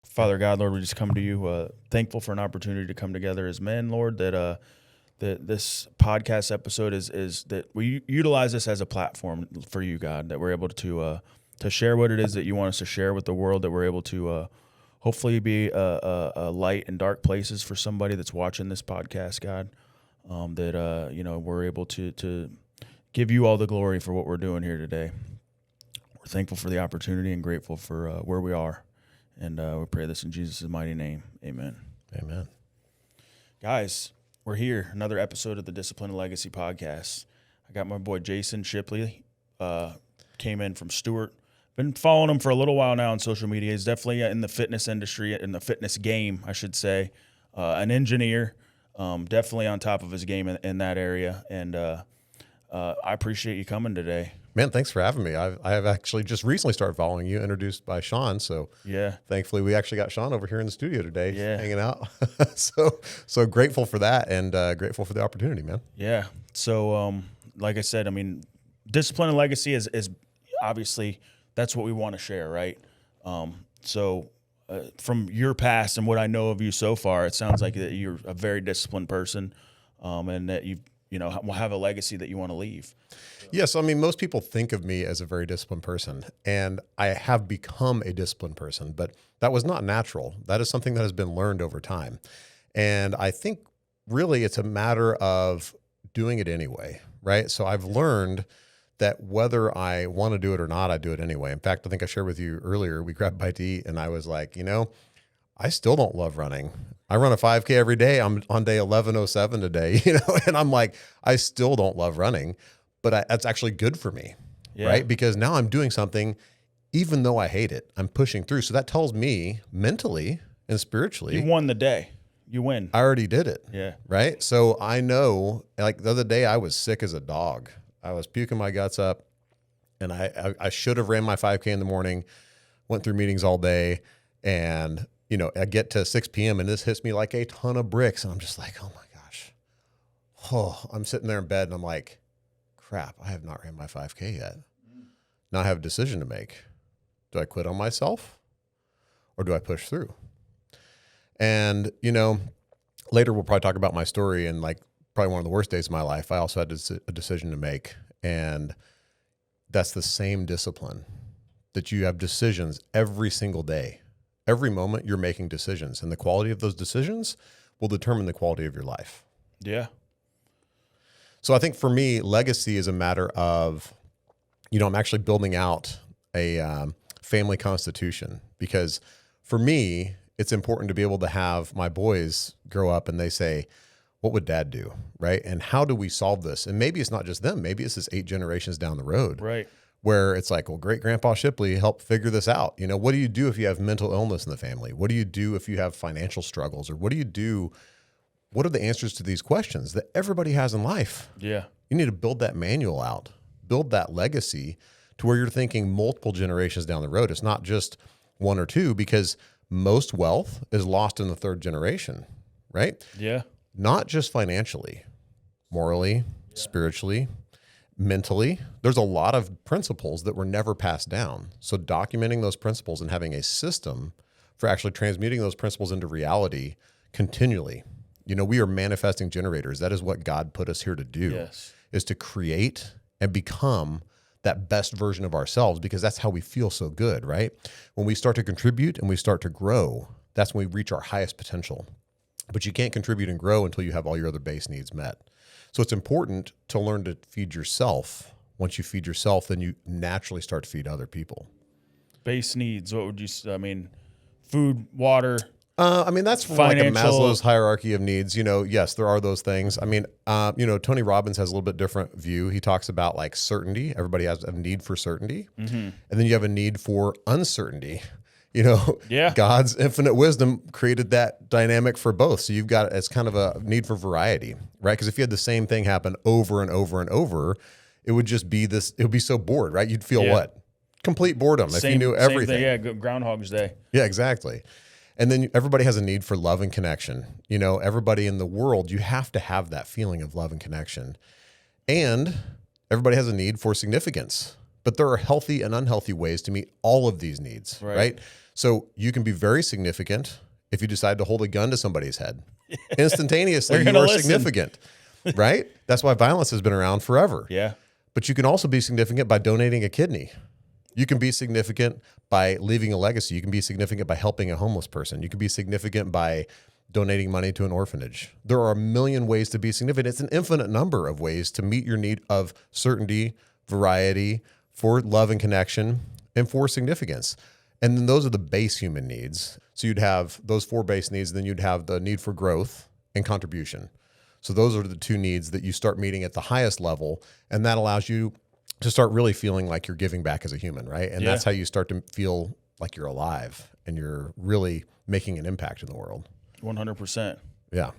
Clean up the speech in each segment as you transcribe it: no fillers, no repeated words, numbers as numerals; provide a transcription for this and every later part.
Father God, Lord, we just come to you thankful for an opportunity to come together as men, Lord, that this podcast episode is that we utilize this as a platform for you, God, that we're able to share what it is that you want us to share with the world, that we're able to hopefully be a light in dark places for somebody that's watching this podcast, God, that we're able to give you all the glory for what we're doing here today. We're thankful for the opportunity and grateful for where we are. And we pray this in Jesus' mighty name. Amen. Amen. Guys, we're here. Another episode of the Discipline and Legacy podcast. I got my boy Jason Shipley. Came in from Stewart. Been following him for a little while now on social media. He's definitely in the fitness industry, in the fitness game, I should say. An engineer. Definitely on top of his game in that area. And I appreciate you coming today. Man, thanks for having me. I have actually just recently started following you, introduced by Sean. So yeah, thankfully we actually got Sean over here in the studio today, hanging out. so grateful for that, and grateful for the opportunity, man. Yeah. So like I said, I mean, discipline and legacy is obviously that's what we want to share, right? So from your past and what I know of you so far, it sounds like that you're a very disciplined person, and that you have a legacy that you want to leave. Yes, I mean, most people think of me as a very disciplined person, and I have become a disciplined person, but that was not natural. That is something that has been learned over time. And I think really it's a matter of doing it anyway, right? So I've learned that whether I want to do it or not, I do it anyway. In fact, I think I shared with you earlier, we grabbed a bite to eat, and I was like, I still don't love running. I run a 5K every day. I'm on day 1107 today, and I'm like, I still don't love running. But that's actually good for me, right? Because now I'm doing something, even though I hate it, I'm pushing through. So that tells me mentally and spiritually, you won the day. You win. I already did it. Yeah. Right. So I know, like the other day, I was sick as a dog. I was puking my guts up, and I should have ran my 5K in the morning, went through meetings all day, and I get to 6 p.m. and this hits me like a ton of bricks, and I'm just like, oh my gosh. I'm sitting there in bed, and I'm like, crap, I have not ran my 5K yet. Now I have a decision to make. Do I quit on myself, or do I push through? And, later we'll probably talk about my story, and like probably one of the worst days of my life, I also had a decision to make. And that's the same discipline, that you have decisions every single day. Every moment you're making decisions, and the quality of those decisions will determine the quality of your life. Yeah. So I think for me, legacy is a matter of, I'm actually building out a family constitution, because for me, it's important to be able to have my boys grow up and they say, what would dad do? Right. And how do we solve this? And maybe it's not just them. Maybe it's this 8 generations down the road. Right. Where it's like, well, great grandpa Shipley helped figure this out. What do you do if you have mental illness in the family? What do you do if you have financial struggles? Or what do you do? What are the answers to these questions that everybody has in life? Yeah. You need to build that manual out, build that legacy to where you're thinking multiple generations down the road. It's not just 1 or 2, because most wealth is lost in the 3rd generation, right? Yeah. Not just financially, morally, spiritually, mentally. There's a lot of principles that were never passed down. So documenting those principles and having a system for actually transmuting those principles into reality continually. We are manifesting generators. That is what God put us here to do, is to create and become that best version of ourselves, because that's how we feel so good, right? When we start to contribute and we start to grow, that's when we reach our highest potential. But you can't contribute and grow until you have all your other base needs met. So it's important to learn to feed yourself. Once you feed yourself, then you naturally start to feed other people. Base needs, what would you say? I mean, food, water. That's from like a Maslow's hierarchy of needs. Yes, there are those things. I mean, Tony Robbins has a little bit different view. He talks about like certainty. Everybody has a need for certainty. Mm-hmm. And then you have a need for uncertainty. God's infinite wisdom created that dynamic for both. So you've got, it's kind of a need for variety, right? Because if you had the same thing happen over and over and over, it would just be it would be so bored, right? You'd feel what? Complete boredom if you knew everything. Same thing, Groundhog's Day. Yeah, exactly. And then everybody has a need for love and connection. Everybody in the world, you have to have that feeling of love and connection. And everybody has a need for significance. But there are healthy and unhealthy ways to meet all of these needs, right? So you can be very significant if you decide to hold a gun to somebody's head. Instantaneously, you are significant, right? That's why violence has been around forever. Yeah. But you can also be significant by donating a kidney. You can be significant by leaving a legacy. You can be significant by helping a homeless person. You can be significant by donating money to an orphanage. There are a million ways to be significant. It's an infinite number of ways to meet your need of certainty, variety, for love and connection, and for significance. And then those are the base human needs. So you'd have those 4 base needs, then you'd have the need for growth and contribution. So those are the 2 needs that you start meeting at the highest level, and that allows you to start really feeling like you're giving back as a human, right? And that's how you start to feel like you're alive and you're really making an impact in the world. 100%. Yeah.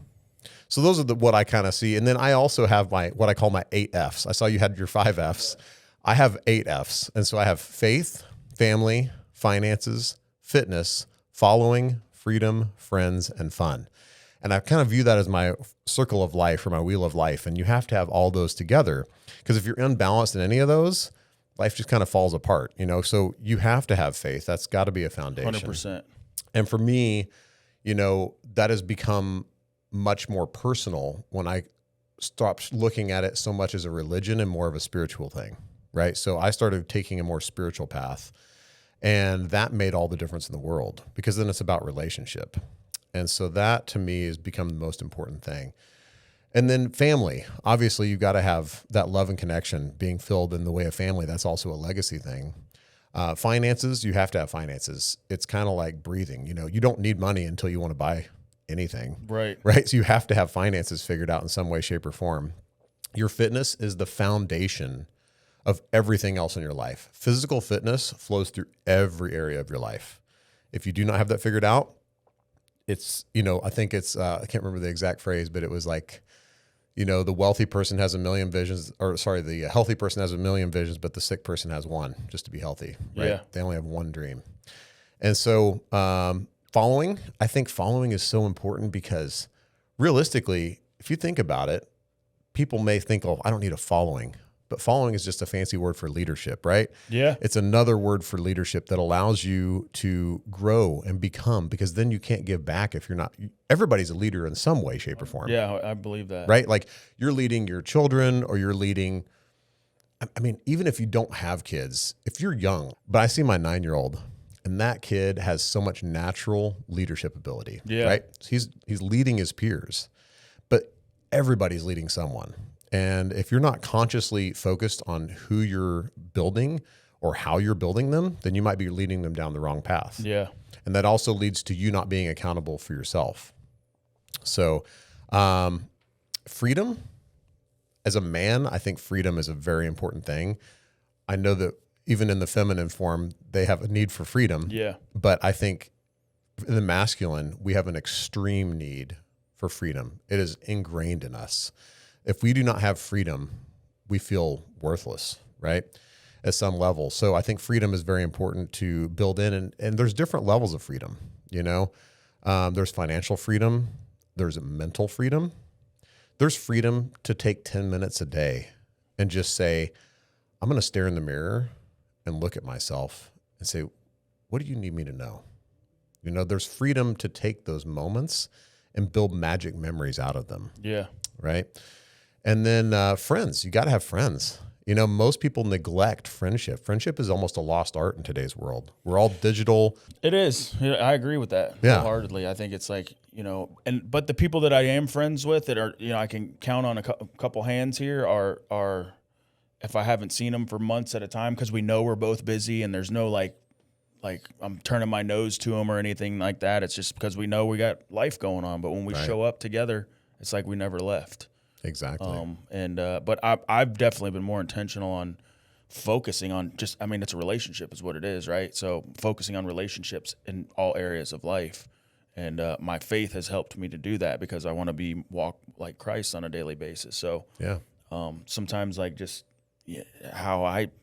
So those are what I kind of see. And then I also have what I call my 8 Fs. I saw you had your 5 Fs. I have 8 Fs. And so I have faith, family, finances, fitness, following, freedom, friends, and fun. And I kind of view that as my circle of life or my wheel of life. And you have to have all those together, because if you're unbalanced in any of those, life just kind of falls apart, So you have to have faith. That's got to be a foundation. 100%. And for me, that has become much more personal when I stopped looking at it so much as a religion and more of a spiritual thing, right? So I started taking a more spiritual path, and that made all the difference in the world, because then it's about relationship. And so that to me has become the most important thing. And then family, obviously you've got to have that love and connection being filled in the way of family. That's also a legacy thing. Finances, you have to have finances. It's kind of like breathing. You don't need money until you want to buy anything. Right. So you have to have finances figured out in some way, shape, or form. Your fitness is the foundation of everything else in your life. Physical fitness flows through every area of your life. If you do not have that figured out, it's, I think it's, I can't remember the exact phrase, but it was like, the wealthy person has a million visions, the healthy person has a million visions, but the sick person has one, just to be healthy, right? Yeah. They only have one dream. And so, I think following is so important, because realistically, if you think about it, people may think, oh, I don't need a following. But following is just a fancy word for leadership, right? Yeah. It's another word for leadership that allows you to grow and become, because then you can't give back if you're not. Everybody's a leader in some way, shape, or form. Yeah, I believe that. Right? Like you're leading your children, or you're leading, even if you don't have kids, if you're young, but I see my 9-year-old, and that kid has so much natural leadership ability, right? He's leading his peers, but everybody's leading someone. And if you're not consciously focused on who you're building or how you're building them, then you might be leading them down the wrong path. Yeah. And that also leads to you not being accountable for yourself. So, freedom, as a man, I think freedom is a very important thing. I know that even in the feminine form, they have a need for freedom. Yeah. But I think in the masculine, we have an extreme need for freedom. It is ingrained in us. If we do not have freedom, we feel worthless, right? At some level. So I think freedom is very important to build in, and there's different levels of freedom, there's financial freedom, there's mental freedom, there's freedom to take 10 minutes a day and just say, I'm going to stare in the mirror and look at myself and say, what do you need me to know? There's freedom to take those moments and build magic memories out of them. Yeah. Right. And then friends, you got to have friends. Most people neglect friendship. Friendship is almost a lost art in today's world. We're all digital. It is. I agree with that wholeheartedly. I think it's like, but the people that I am friends with that are, I can count on a couple hands here are, if I haven't seen them for months at a time, because we know we're both busy and there's no like I'm turning my nose to them or anything like that. It's just because we know we got life going on. But when we show up together, it's like we never left. Exactly. But I've definitely been more intentional on focusing on it's a relationship is what it is, right? So focusing on relationships in all areas of life. And my faith has helped me to do that, because I want to walk like Christ on a daily basis. So sometimes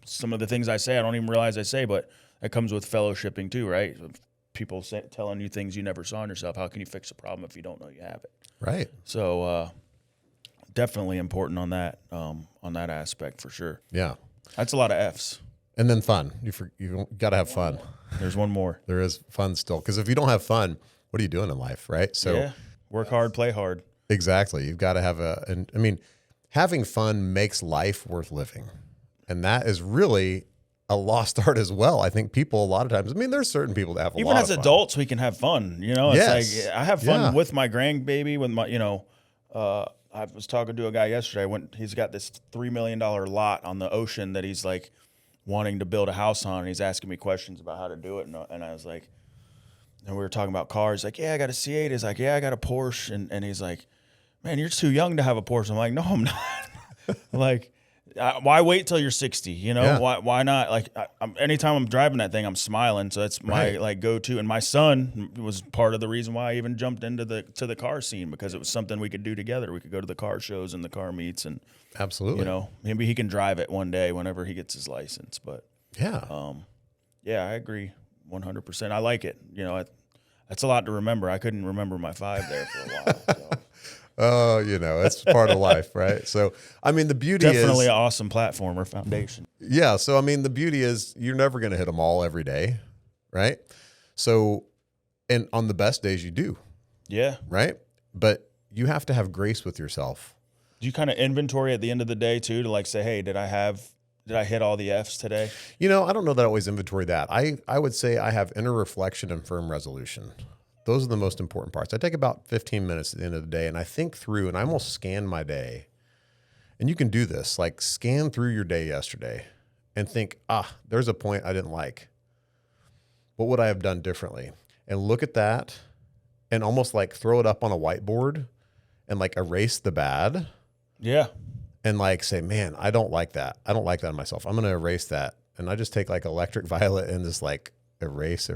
some of the things I say, I don't even realize I say, but it comes with fellowshipping too, right? People telling you things you never saw in yourself. How can you fix a problem if you don't know you have it? Right. So definitely important on that aspect for sure. Yeah. That's a lot of F's. And then fun. You got to have fun. There's one more. There is fun still. Because if you don't have fun, what are you doing in life, right? So yeah. Work hard, play hard. Exactly. You've got to have having fun makes life worth living. And that is really a lost art as well. I think people a lot of times, there's certain people that have a Even lot as of fun. adults, we can have fun. It's Yes. like I have fun Yeah. with my grandbaby. With my, I was talking to a guy yesterday. He's got this $3 million lot on the ocean that he's like wanting to build a house on. And he's asking me questions about how to do it. And I was like, and we were talking about cars. Like, yeah, I got a C8. He's like, yeah, I got a Porsche. And he's like, man, you're too young to have a Porsche. I'm like, no, I'm not. Like, why wait till you're 60? Yeah. Why not? Like, anytime I'm driving that thing, I'm smiling. So that's my like go-to. And my son was part of the reason why I even jumped into the car scene, because it was something we could do together. We could go to the car shows and the car meets, and Absolutely. Maybe he can drive it one day whenever he gets his license. But Yeah. yeah, I agree 100%. I like it. That's a lot to remember. I couldn't remember my 5 there for a while. So. Oh, it's part of life, right? So, the beauty Definitely is an awesome platform or foundation. yeah. So, the beauty is you're never going to hit them all every day, right? So, and on the best days you do, Yeah. right? But you have to have grace with yourself. Do you kind of inventory at the end of the day too, to like say, hey, did I hit all the F's today? I don't know that I always inventory that. I would say I have inner reflection and firm resolution. Those are the most important parts. I take about 15 minutes at the end of the day and I think through and I almost scan my day. And you can do this, like scan through your day yesterday and think, there's a point I didn't like. What would I have done differently? And look at that and almost like throw it up on a whiteboard and like erase the bad. Yeah. And like say, man, I don't like that. I don't like that in myself. I'm going to erase that. And I just take like electric violet and just like erase.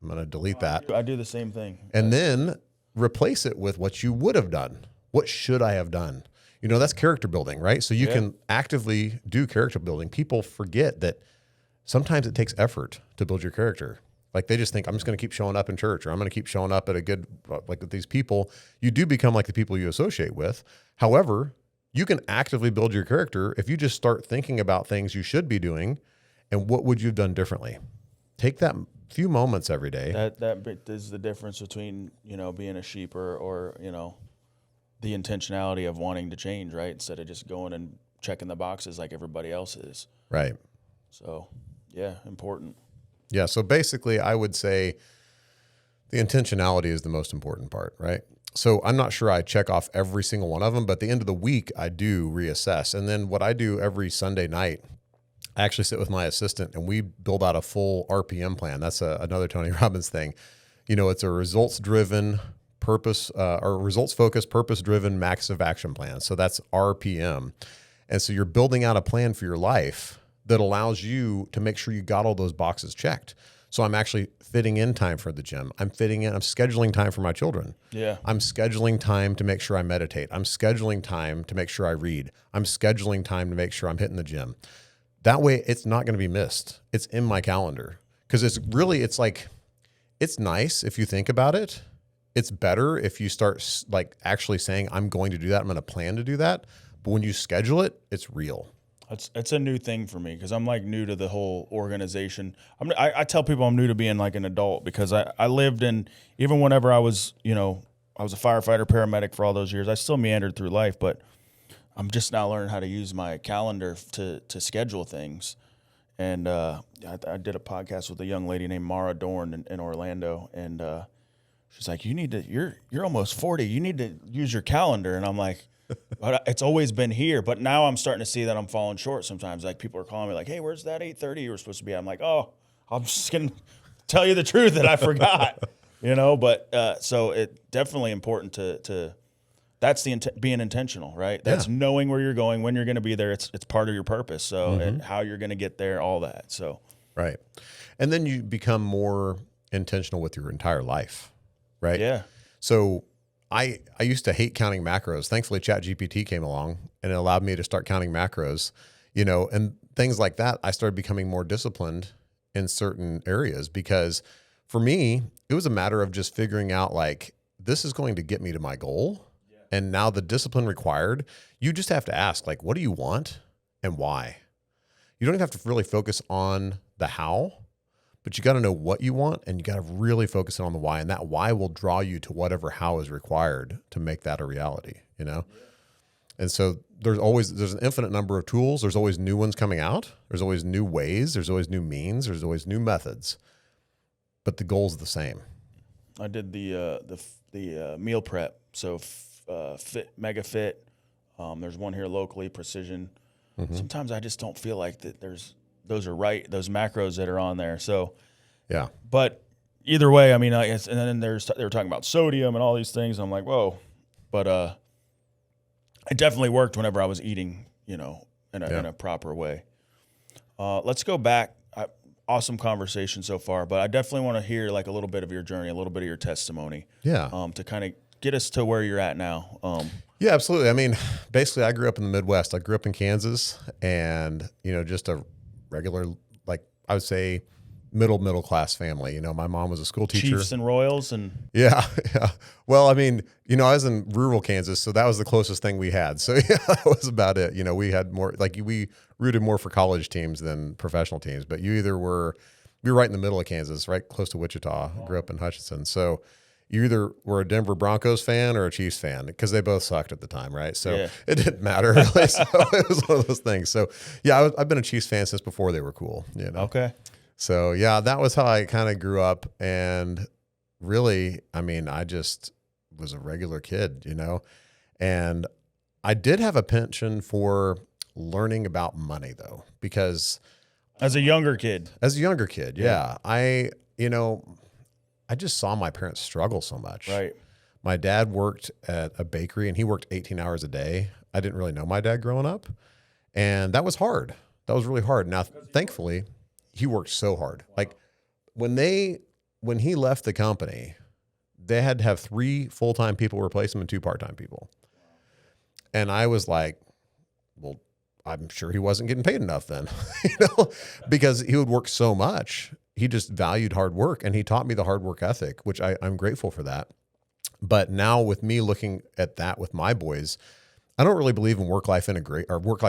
I'm going to delete that. I do the same thing. And then replace it with what you would have done. What should I have done? That's character building, right? So you can actively do character building. People forget that sometimes it takes effort to build your character. Like they just think, I'm just going to keep showing up in church, or I'm going to keep showing up at a good, like with these people. You do become like the people you associate with. However, you can actively build your character if you just start thinking about things you should be doing and what would you have done differently. Take that few moments every day. That is the difference between, being a sheep or the intentionality of wanting to change, right? Instead of just going and checking the boxes like everybody else is. Right. So, yeah, important. Yeah. So basically, I would say the intentionality is the most important part, right? So I'm not sure I check off every single one of them, but at the end of the week, I do reassess. And then what I do every Sunday night, I actually sit with my assistant and we build out a full RPM plan. That's another Tony Robbins thing. It's a results-driven, results-focused, purpose-driven, massive action plan. So that's RPM. And so you're building out a plan for your life that allows you to make sure you got all those boxes checked. So I'm actually fitting in time for the gym. I'm scheduling time for my children. Yeah. I'm scheduling time to make sure I meditate. I'm scheduling time to make sure I read. I'm scheduling time to make sure I'm hitting the gym. That way it's not going to be missed. It's in my calendar. Because it's nice if you think about it. It's better if you start like actually saying, I'm going to do that. I'm going to plan to do that. But when you schedule it, it's real. It's a new thing for me because I'm like new to the whole organization. I tell people I'm new to being like an adult because I lived in, even whenever I was a firefighter, paramedic for all those years, I still meandered through life, but I'm just now learning how to use my calendar to schedule things. And I did a podcast with a young lady named Mara Dorn in Orlando, and she's like, you're almost 40. You need to use your calendar. And I'm like, but it's always been here. But now I'm starting to see that I'm falling short sometimes. Like people are calling me like, hey, where's that 8:30 you were supposed to be? I'm like, oh, I'm just going to tell you the truth that I forgot, But so it definitely important to that's being intentional, right? That's knowing where you're going, when you're going to be there. It's part of your purpose. So and how you're going to get there, all that. So right. And then you become more intentional with your entire life, right? Yeah. So I used to hate counting macros. Thankfully, ChatGPT came along and it allowed me to start counting macros, and things like that. I started becoming more disciplined in certain areas because for me, it was a matter of just figuring out like, this is going to get me to my goal. And now the discipline required, you just have to ask, like, what do you want and why? you don't even have to really focus on the how, but you got to know what you want, and you got to really focus on the why. And that why will draw you to whatever how is required to make that a reality, you know? Yeah. And so there's an infinite number of tools. There's always new ones coming out. There's always new ways. There's always new means. There's always new methods, but the goal's the same. I did the meal prep. So Fit, Mega Fit. There's one here locally, Precision. Mm-hmm. Sometimes I just don't feel like that those are right, those macros that are on there. So, yeah. But either way, I mean, I guess, and then they were talking about sodium and all these things. And I'm like, whoa. But it definitely worked whenever I was eating, in a proper way. Let's go back. Awesome conversation so far, but I definitely want to hear like a little bit of your journey, a little bit of your testimony. Yeah. To kind of get us to where you're at now. Yeah, absolutely. I mean, basically I grew up in the Midwest. I grew up in Kansas, and, just a regular, like I would say middle class family. My mom was a school teacher. Chiefs and Royals and yeah. Well, I mean, I was in rural Kansas, so that was the closest thing we had. So yeah, that was about it. We had more, like we rooted more for college teams than professional teams, but we were right in the middle of Kansas, right close to Wichita. I grew up in Hutchinson. So you either were a Denver Broncos fan or a Chiefs fan, because they both sucked at the time, right? So It didn't matter really. So it was one of those things. So yeah, I've been a Chiefs fan since before they were cool. Okay. So yeah, that was how I kind of grew up. And really, I mean, I just was a regular kid, and I did have a penchant for learning about money though, because as a younger kid, yeah. I just saw my parents struggle so much. Right. My dad worked at a bakery, and he worked 18 hours a day. I didn't really know my dad growing up, and that was hard. That was really hard. Now, thankfully, he worked so hard. Like when he left the company, they had to have 3 full-time people replace him and 2 part-time people. And I was like, well, I'm sure he wasn't getting paid enough then, because he would work so much. He just valued hard work, and he taught me the hard work ethic, which I'm grateful for that. But now with me looking at that with my boys, I don't really believe in work-life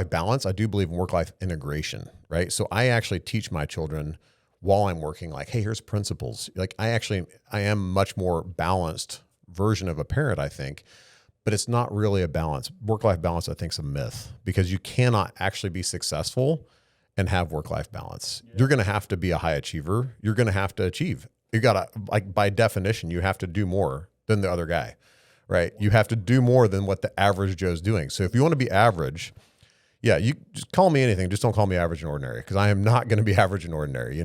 balance. I do believe in work-life integration, right? So I actually teach my children while I'm working, like, hey, here's principles. Like I am much more balanced version of a parent, I think, but it's not really a balance. Work-life balance, I think, is a myth, because you cannot actually be successful and have work-life balance. Yeah. You're going to have to be a high achiever. You're going to have to achieve. You got to, like, by definition, you have to do more than the other guy, right? You have to do more than what the average Joe's doing. So if you want to be average, yeah, you just call me anything. Just don't call me average and ordinary, because I am not going to be average and ordinary.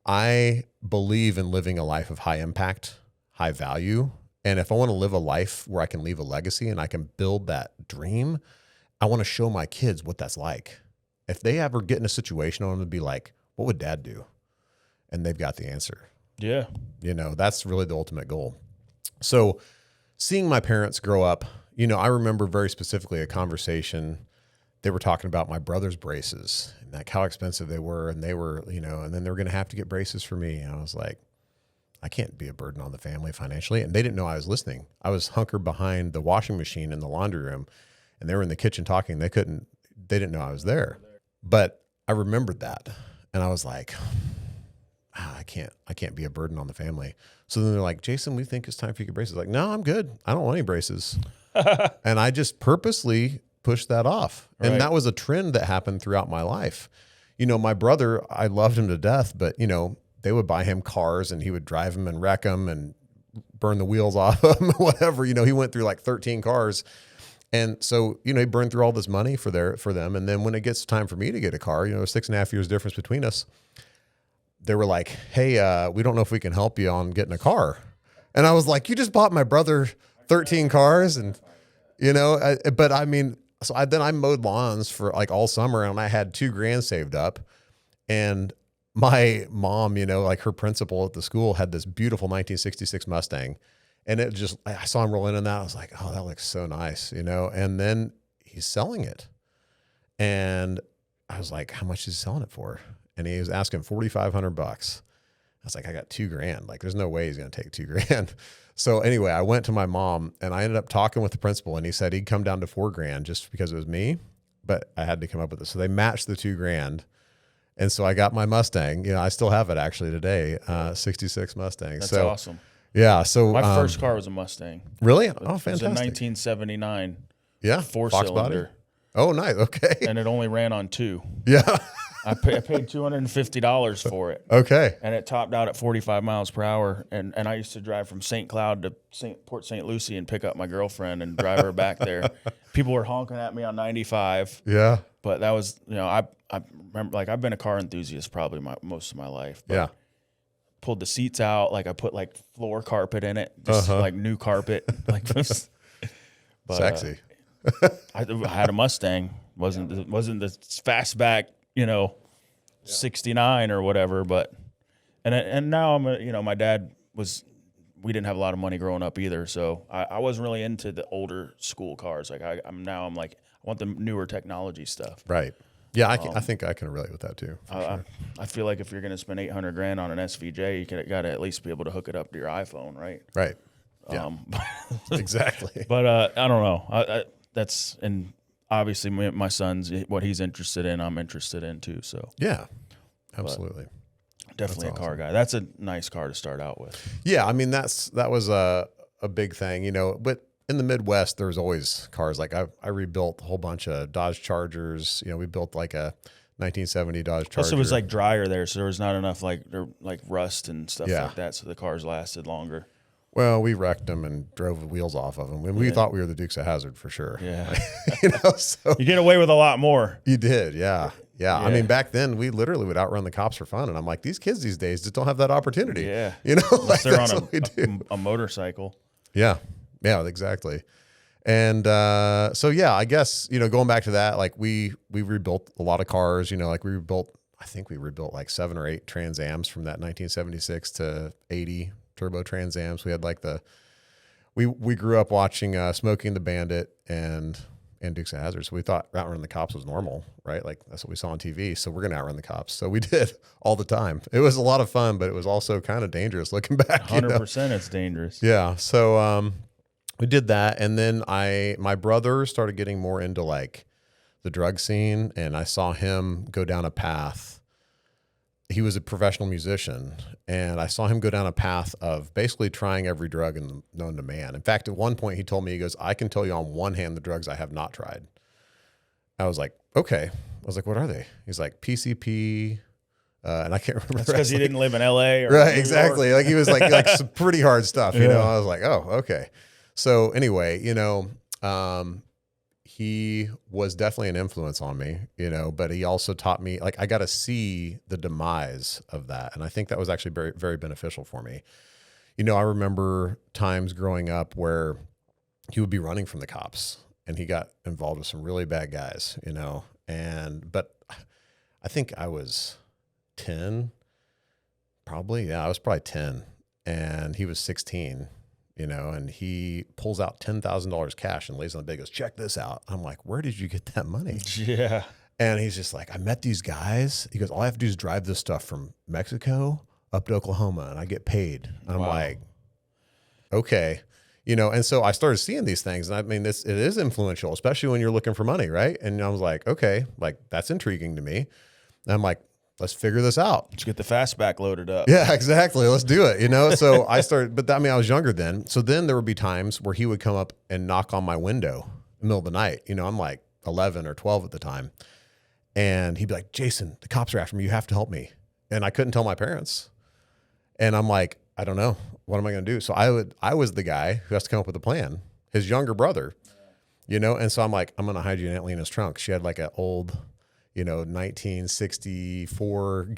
I believe in living a life of high impact, high value. And if I want to live a life where I can leave a legacy and I can build that dream, I want to show my kids what that's like. If they ever get in a situation, I want them to be like, what would dad do? And they've got the answer. Yeah. That's really the ultimate goal. So seeing my parents grow up, I remember very specifically a conversation. They were talking about my brother's braces and like how expensive they were. And they were, and then they were going to have to get braces for me. And I was like, I can't be a burden on the family financially. And they didn't know I was listening. I was hunkered behind the washing machine in the laundry room, and they were in the kitchen talking. They didn't know I was there, but I remembered that. And I was like, I can't be a burden on the family. So then they're like, Jason, we think it's time for you to get braces. Like, no, I'm good. I don't want any braces. And I just purposely pushed that off. Right. And that was a trend that happened throughout my life. My brother, I loved him to death, but they would buy him cars, and he would drive them and wreck them and burn the wheels off them, whatever. He went through like 13 cars. And so, he burned through all this money for them. And then when it gets time for me to get a car, 6.5 years difference between us, they were like, hey, we don't know if we can help you on getting a car. And I was like, you just bought my brother 13 cars. And, but I mean, so I mowed lawns for like all summer, and I had $2,000 saved up. And my mom, like her principal at the school had this beautiful 1966 Mustang, and I saw him roll in that. I was like, oh, that looks so nice, and then he's selling it. And I was like, how much is he selling it for? And he was asking $4,500. I was like, I got $2,000. Like, there's no way he's going to take $2,000. So anyway, I went to my mom, and I ended up talking with the principal, and he said he'd come down to $4,000 just because it was me, but I had to come up with it. So they matched the $2,000. And so I got my Mustang. I still have it actually today, 66 Mustang. That's so awesome. Yeah. So My first car was a Mustang. Really? It Oh, was fantastic. a 1979 Yeah. four-cylinder. Oh, nice. Okay. And it only ran on 2. Yeah. I paid $250 for it. Okay. And it topped out at 45 miles per hour. And I used to drive from St. Cloud to Port St. Lucie and pick up my girlfriend and drive her back there. People were honking at me on 95. Yeah. But that was, I remember, like, I've been a car enthusiast probably most of my life. But Yeah. pulled the seats out. Like, I put, like, floor carpet in it. Just, like, new carpet. Like, but, Sexy. I had a Mustang. Wasn't the fastback, 69 or whatever, but and now I'm my dad we didn't have a lot of money growing up either, so I wasn't really into the older school cars. Like I'm like, I want the newer technology stuff. Right. Yeah, I think I can relate with that too. Sure. I feel like if you're going to spend $800,000 on an SVJ, you got to at least be able to hook it up to your iPhone, right? Right. Yeah. Exactly. But I don't know. That's and obviously my son's what he's interested in, I'm interested in too. So yeah, absolutely. Definitely That's a car awesome. guy. That's a nice car to start out with. Yeah, I mean that was a big thing, But in the Midwest, there's always cars. Like I rebuilt a whole bunch of Dodge Chargers. We built like a 1970 Dodge Charger. Plus, it was like drier there, so there was not enough like rust and stuff Yeah. like that. So the cars lasted longer. Well, we wrecked them and drove the wheels off of them. And we thought we were the Dukes of Hazzard for sure. Yeah, So you get away with a lot more. you did, yeah. I mean, back then we literally would outrun the cops for fun, and I'm like, these kids these days just don't have that opportunity. Yeah, like they're that's on what we do. a motorcycle. Yeah, exactly. And so yeah, I guess going back to that, like we rebuilt a lot of cars. I think we rebuilt like 7 or 8 Trans Ams from that 1976 to 80 turbo Trans Ams. We had like we grew up watching Smokey and the Bandit and Dukes of Hazzard. So we thought outrunning the cops was normal, right? Like that's what we saw on TV. So we're going to outrun the cops. So we did all the time. It was a lot of fun, but it was also kind of dangerous looking back. 100% it's dangerous. Yeah. So we did that. And then my brother started getting more into like the drug scene, and I saw him go down a path. He was a professional musician, and I saw him go down a path of basically trying every drug known to man. In fact, at one point he told me, he goes, I can tell you on one hand the drugs I have not tried. I was like, okay. I was like, what are they? He's like, PCP, and I can't remember. That's because he didn't live in LA. Or Right, New exactly. York. Like he was like some pretty hard stuff, Yeah. I was like, oh, okay. So anyway, he was definitely an influence on me, but he also taught me, like, I got to see the demise of that. And I think that was actually very, very beneficial for me. I remember times growing up where he would be running from the cops and he got involved with some really bad guys, but I think I was 10, probably. Yeah, I was probably 10 and he was 16. And he pulls out $10,000 cash and lays on the bed, goes, check this out. I'm like, where did you get that money? Yeah. And he's just like, I met these guys. He goes, all I have to do is drive this stuff from Mexico up to Oklahoma and I get paid. And I'm like, okay. And so I started seeing these things. And I mean, it is influential, especially when you're looking for money, right? And I was like, okay, like that's intriguing to me. And I'm like, let's figure this out. Let's get the fastback loaded up. Yeah, exactly. Let's do it. So I started, but I mean, I was younger then. So then there would be times where he would come up and knock on my window in the middle of the night. I'm like 11 or 12 at the time. And he'd be like, Jason, the cops are after me. You have to help me. And I couldn't tell my parents. And I'm like, I don't know. What am I going to do? So I was the guy who has to come up with a plan, his younger brother, And so I'm like, I'm going to hide you in Aunt Lena's trunk. She had like an old, 1964,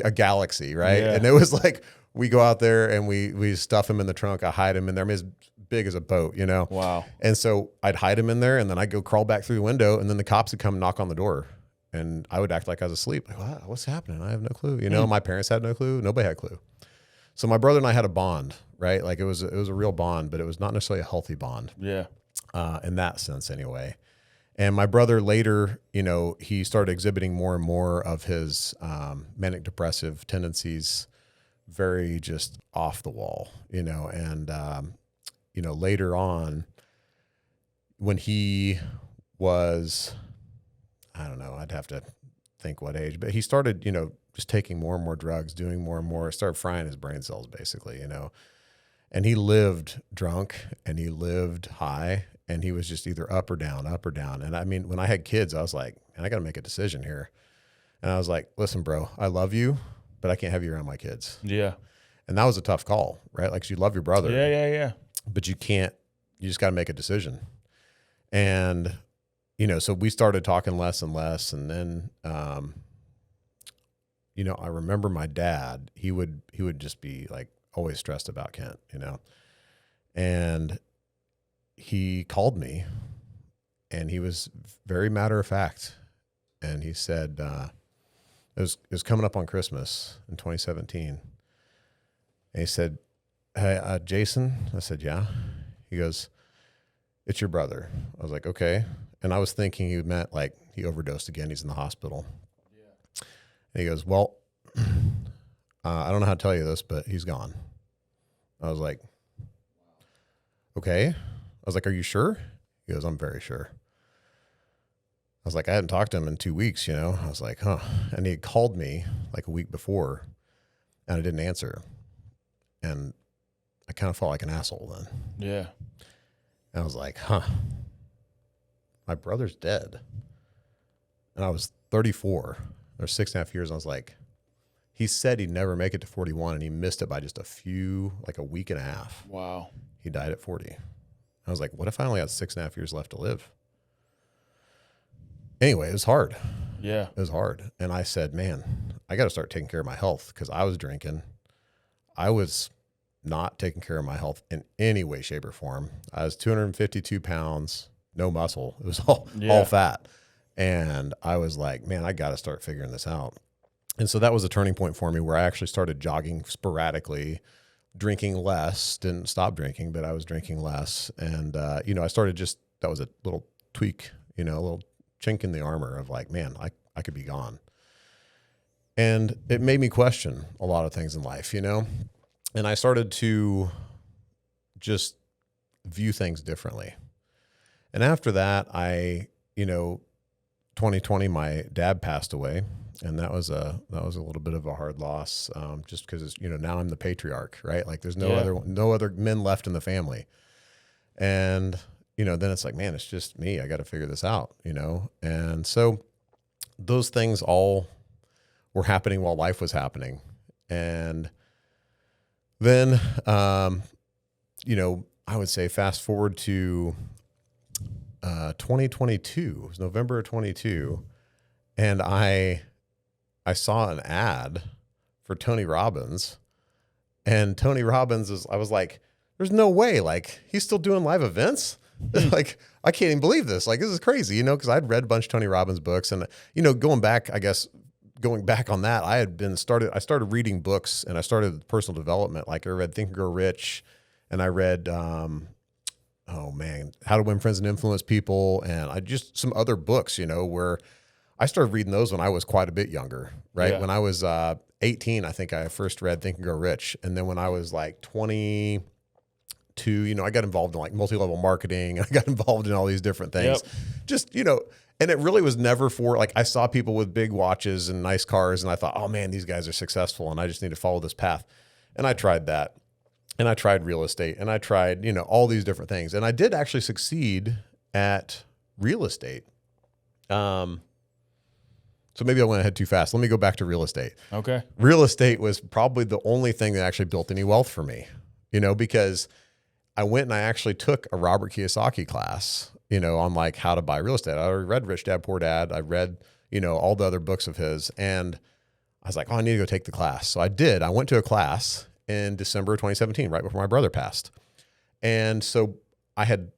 a Galaxy, right? Yeah. And it was like, we go out there and we stuff him in the trunk. I hide him in there. I mean, as big as a boat, Wow. And so I'd hide him in there and then I'd go crawl back through the window and then the cops would come knock on the door and I would act like I was asleep. Like, wow, what's happening? I have no clue. My parents had no clue. Nobody had a clue. So my brother and I had a bond, right? Like it was a real bond, but it was not necessarily a healthy bond. Yeah. In that sense anyway. And my brother later, he started exhibiting more and more of his manic depressive tendencies, very just off the wall, and, later on when he was, I don't know, I'd have to think what age, but he started, just taking more and more drugs, doing more and more, started frying his brain cells basically, and he lived drunk and he lived high and he was just either up or down, up or down. And I mean, when I had kids, I was like, man, I got to make a decision here. And I was like, listen, bro, I love you, but I can't have you around my kids. Yeah. And that was a tough call, right? Like, 'cause you love your brother. Yeah. But you just got to make a decision. And, so we started talking less and less. And then, I remember my dad, he would just be like always stressed about Kent, and he called me and he was very matter of fact. And he said, it was coming up on Christmas in 2017. And he said, hey, Jason, I said, yeah. He goes, it's your brother. I was like, okay. And I was thinking he meant like he overdosed again. He's in the hospital. Yeah. And he goes, well, I don't know how to tell you this, but he's gone. I was like, okay. I was like, are you sure? He goes, I'm very sure. I was like, I hadn't talked to him in 2 weeks, I was like, huh. And he had called me like a week before and I didn't answer. And I kind of felt like an asshole then. Yeah. And I was like, huh, my brother's dead. And I was 34 or 6.5 years. I was like, he said he'd never make it to 41 and he missed it by just a week and a half. Wow. He died at 40. I was like, what if I only had 6.5 years left to live? Anyway, it was hard. Yeah. It was hard. And I said, man, I got to start taking care of my health because I was drinking. I was not taking care of my health in any way, shape, or form. I was 252 pounds, no muscle. It was all fat. And I was like, man, I got to start figuring this out. And so that was a turning point for me where I actually started jogging sporadically, drinking less, didn't stop drinking, but I was drinking less. And, I started that was a little tweak, a little chink in the armor of like, man, I could be gone. And it made me question a lot of things in life, and I started to just view things differently. And after that, 2020, my dad passed away. And that was a little bit of a hard loss, just because now I'm the patriarch, right? Like there's no other men left in the family, and then it's like, man, it's just me. I got to figure this out, And so those things all were happening while life was happening, and then I would say fast forward to 2022. It was November of 22, and I saw an ad for Tony Robbins, and Tony Robbins I was like, there's no way, like he's still doing live events. Like, I can't even believe this. Like, this is crazy, cause I'd read a bunch of Tony Robbins books and, going back on that, I started reading books and I started personal development. Like I read Think and Grow Rich and I read, How to Win Friends and Influence People. And I just some other books, where I started reading those when I was quite a bit younger, right? Yeah. When I was 18, I think I first read Think and Grow Rich. And then when I was like 22, I got involved in like multi-level marketing. I got involved in all these different things. Yep. Just, and it really was never for like, I saw people with big watches and nice cars and I thought, oh man, these guys are successful and I just need to follow this path. And I tried that. And I tried real estate and I tried, all these different things. And I did actually succeed at real estate. So maybe I went ahead too fast. Let me go back to real estate. Okay. Real estate was probably the only thing that actually built any wealth for me, because I went and I actually took a Robert Kiyosaki class, on like how to buy real estate. I already read Rich Dad Poor Dad. I read, all the other books of his. And I was like, oh, I need to go take the class. So I did. I went to a class in December of 2017, right before my brother passed. And so I had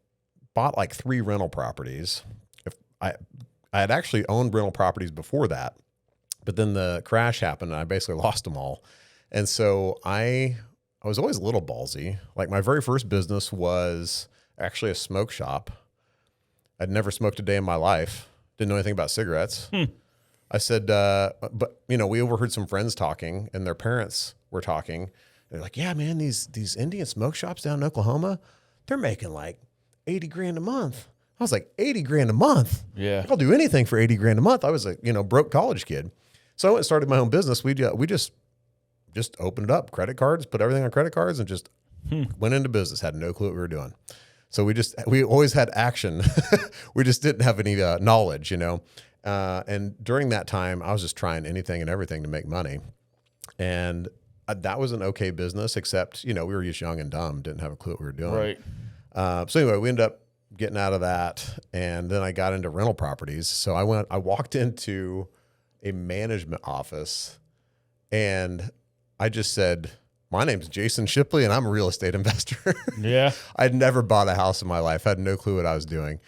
bought like 3 rental properties. I had actually owned rental properties before that, but then the crash happened and I basically lost them all. And so I was always a little ballsy. Like my very first business was actually a smoke shop. I'd never smoked a day in my life. Didn't know anything about cigarettes. I said, but we overheard some friends talking and their parents were talking. They're like, yeah, man, these Indian smoke shops down in Oklahoma, they're making like $80,000 a month. I was like, 80 grand a month. Yeah. I'll do anything for 80 grand a month. I was a, broke college kid. So I went and started my own business. We just opened it up, credit cards, put everything on credit cards, and just went into business. Had no clue what we were doing. So we always had action. We just didn't have any knowledge, and during that time, I was just trying anything and everything to make money. And that was an okay business, except, we were just young and dumb, didn't have a clue what we were doing. Right. So anyway, we ended up getting out of that. And then I got into rental properties. So I walked into a management office and I just said, my name's Jason Shipley and I'm a real estate investor. Yeah. I'd never bought a house in my life. Had no clue what I was doing.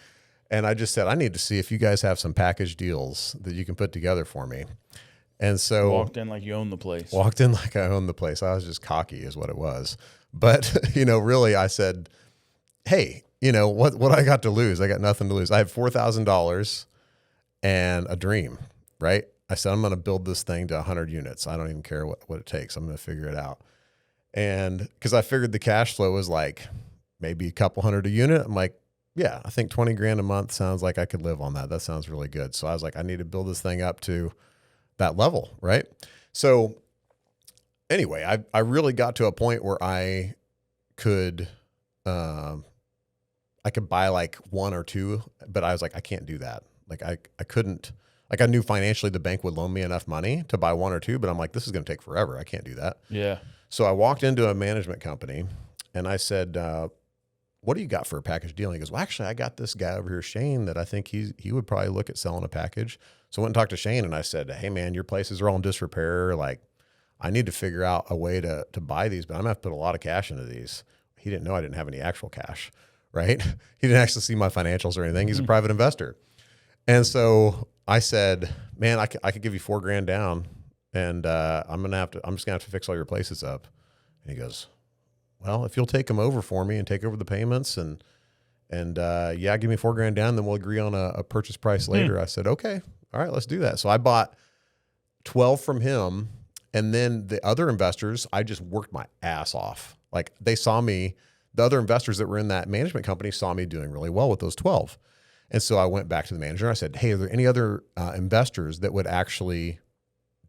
And I just said, I need to see if you guys have some package deals that you can put together for me. And so walked in like you own the place. Walked in like I owned the place. I was just cocky is what it was. But, really I said, hey, what I got to lose? I got nothing to lose. I have $4,000 and a dream, right? I said, I'm going to build this thing to 100 units. I don't even care what it takes. I'm going to figure it out. And because I figured the cash flow was like maybe a couple hundred a unit. I'm like, yeah, I think 20 grand a month sounds like I could live on that. That sounds really good. So I was like, I need to build this thing up to that level, right? So anyway, I really got to a point where I could buy like one or two, but I was like, I can't do that. Like I couldn't, like I knew financially the bank would loan me enough money to buy one or two, but I'm like, this is going to take forever. I can't do that. Yeah. So I walked into a management company and I said, what do you got for a package deal? And he goes, well, actually I got this guy over here, Shane, that I think he would probably look at selling a package. So I went and talked to Shane and I said, hey man, your places are all in disrepair. Like I need to figure out a way to buy these, but I'm gonna have to put a lot of cash into these. He didn't know I didn't have any actual cash, right? He didn't actually see my financials or anything. He's a private investor. And so I said, man, I could give you $4,000 down and I'm just gonna have to fix all your places up. And he goes, well, if you'll take them over for me and take over the payments and yeah, give me $4,000 down, then we'll agree on a purchase price later. I said, okay, all right, let's do that. So I bought 12 from him. And then the other investors, I just worked my ass off. Like they saw me, the other investors that were in that management company saw me doing really well with those 12. And so I went back to the manager and I said, hey, are there any other investors that would actually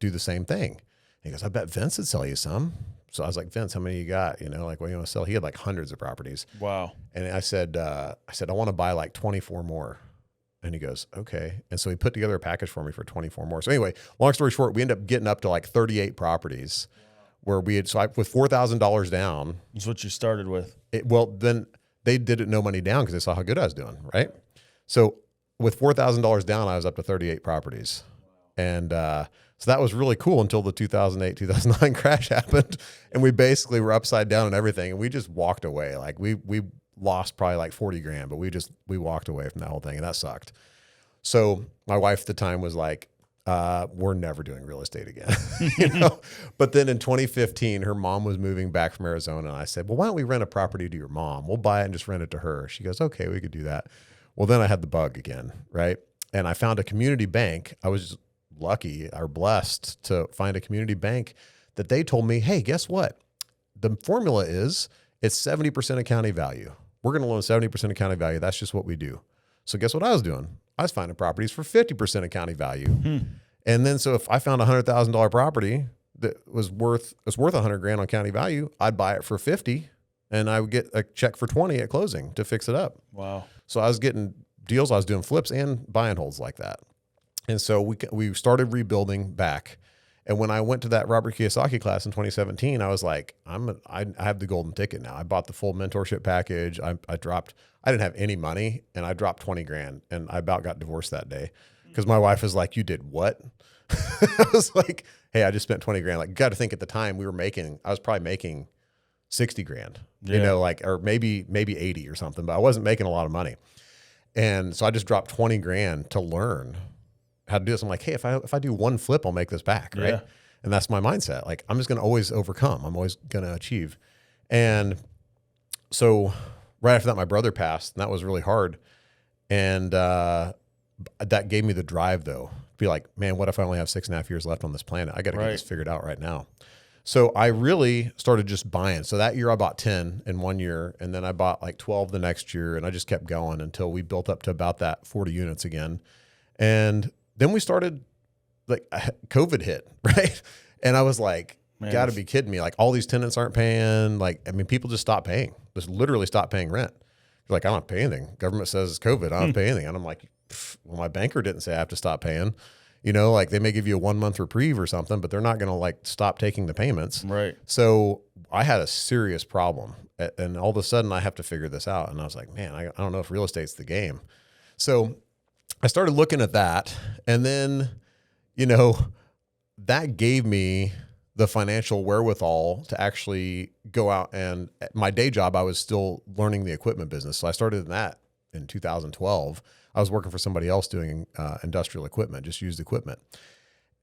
do the same thing? And he goes, I bet Vince would sell you some. So I was like, Vince, how many you got? Like, what do you want to sell? He had like hundreds of properties. Wow. And I said, I want to buy like 24 more. And he goes, okay. And so he put together a package for me for 24 more. So anyway, long story short, we ended up getting up to like 38 properties where with $4,000 down. That's what you started with. Then they didn't know money down because they saw how good I was doing, right? So with $4,000 down, I was up to 38 properties. And so that was really cool until the 2008, 2009 crash happened. And we basically were upside down and everything. And we just walked away. Like we lost probably like 40 grand, but we walked away from that whole thing and that sucked. So my wife at the time was like, we're never doing real estate again, But then in 2015, her mom was moving back from Arizona. And I said, well, why don't we rent a property to your mom? We'll buy it and just rent it to her. She goes, okay, we could do that. Well, then I had the bug again. Right. And I found a community bank. I was lucky or blessed to find a community bank that they told me, hey, guess what? The formula is it's 70% of county value. We're going to loan 70% of county value. That's just what we do. So guess what I was doing? I was finding properties for 50% of county value. And then, so if I found $100,000 property that was worth $100,000 on county value, I'd buy it for 50 and I would get a check for 20 at closing to fix it up. Wow. So I was getting deals. I was doing flips and buy and holds like that. And so we started rebuilding back. And when I went to that Robert Kiyosaki class in 2017, I was like, I have the golden ticket now. I bought the full mentorship package. I didn't have any money and I dropped 20 grand and I about got divorced that day because my wife was like, you did what? I was like, hey, I just spent 20 grand. Like, you got to think at the time I was probably making 60 grand, or maybe 80 or something, but I wasn't making a lot of money. And so I just dropped 20 grand to learn how to do this. I'm like, hey, if I do one flip, I'll make this back. Right. Yeah. And that's my mindset. Like, I'm just going to always overcome. I'm always going to achieve. And so right after that, my brother passed and that was really hard. And, that gave me the drive though, be like, man, what if I only have 6.5 years left on this planet? I got to get this figured out right now. So I really started just buying. So that year I bought 10 in 1 year, and then I bought like 12 the next year, and I just kept going until we built up to about that 40 units again. And then we started, like, COVID hit, right? And I was like, Man, got to be kidding me. Like, all these tenants aren't paying. Like, I mean, people just stopped paying, just literally stopped paying rent. They're like, I don't pay anything. Government says it's COVID. I don't pay anything. And I'm like, well, my banker didn't say I have to stop paying. You know, like, they may give you a 1 month reprieve or something, but they're not going to like stop taking the payments. Right. So I had a serious problem, and all of a sudden I have to figure this out. And I was like, man, I don't know if real estate's the game. So I started looking at that, and then, you know, that gave me the financial wherewithal to actually go out, and at my day job, I was still learning the equipment business. So I started in that in 2012. I was working for somebody else doing industrial equipment, just used equipment.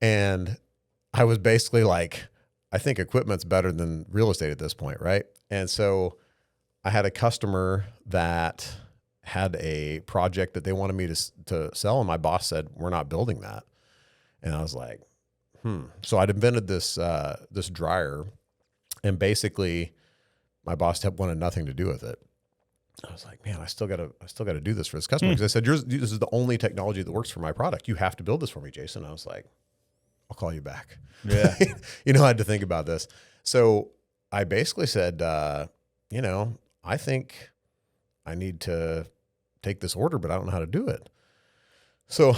And I was basically like, I think equipment's better than real estate at this point, right? And so I had a customer that had a project that they wanted me to sell, and my boss said, we're not building that. And I was like, So I'd invented this this dryer, and basically my boss wanted nothing to do with it. I was like, man, I still gotta do this for this customer, because I said, this is the only technology that works for my product. You have to build this for me, Jason. I was like, I'll call you back. Yeah. You know, I had to think about this. So I basically said, you know, I think I need to take this order, but I don't know how to do it. So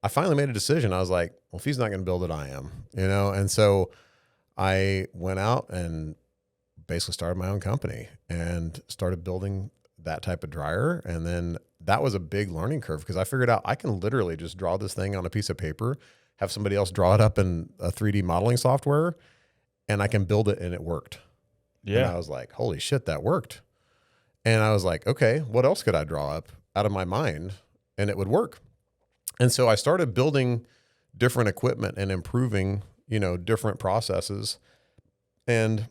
I finally made a decision. I was like, well, if he's not going to build it, I am, you know? And so I went out and basically started my own company and started building that type of dryer. And then that was a big learning curve, because I figured out I can literally just draw this thing on a piece of paper, have somebody else draw it up in a 3D modeling software, and I can build it, and it worked. Yeah. And I was like, holy shit, that worked. And I was like, okay, what else could I draw up out of my mind and it would work? And so I started building different equipment and improving, you know, different processes. And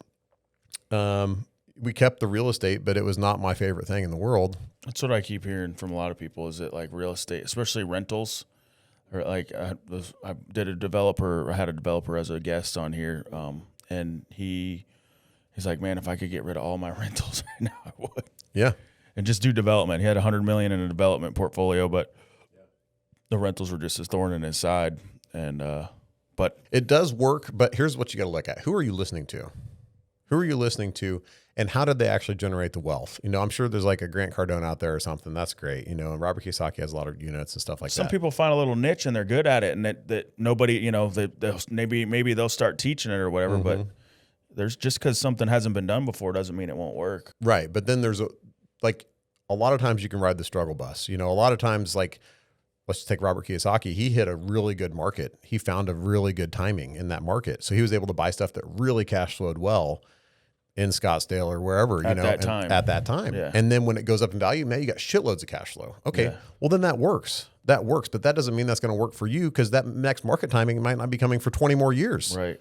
we kept the real estate, but it was not my favorite thing in the world. That's what I keep hearing from a lot of people, is that like real estate, especially rentals, or like I had a developer as a guest on here. And he's like, man, if I could get rid of all my rentals right now, I would. Yeah. And just do development. He had $100 million in a development portfolio, but the rentals were just a thorn in his side. And, but it does work, but here's what you got to look at. Who are you listening to? Who are you listening to, and how did they actually generate the wealth? You know, I'm sure there's like a Grant Cardone out there or something. That's great. You know, and Robert Kiyosaki has a lot of units and stuff like that. Some people find a little niche and they're good at it, and that nobody, you know, maybe they'll start teaching it or whatever, but there's just because something hasn't been done before doesn't mean it won't work. Right. But then there's a lot of times you can ride the struggle bus. You know, a lot of times, like, let's take Robert Kiyosaki. He hit a really good market. He found a really good timing in that market. So he was able to buy stuff that really cash flowed well in Scottsdale or wherever, you know, at that time. Yeah. And then when it goes up in value, man, you got shitloads of cash flow. Okay. Well, then that works. That works. But that doesn't mean that's going to work for you, because that next market timing might not be coming for 20 more years. Right.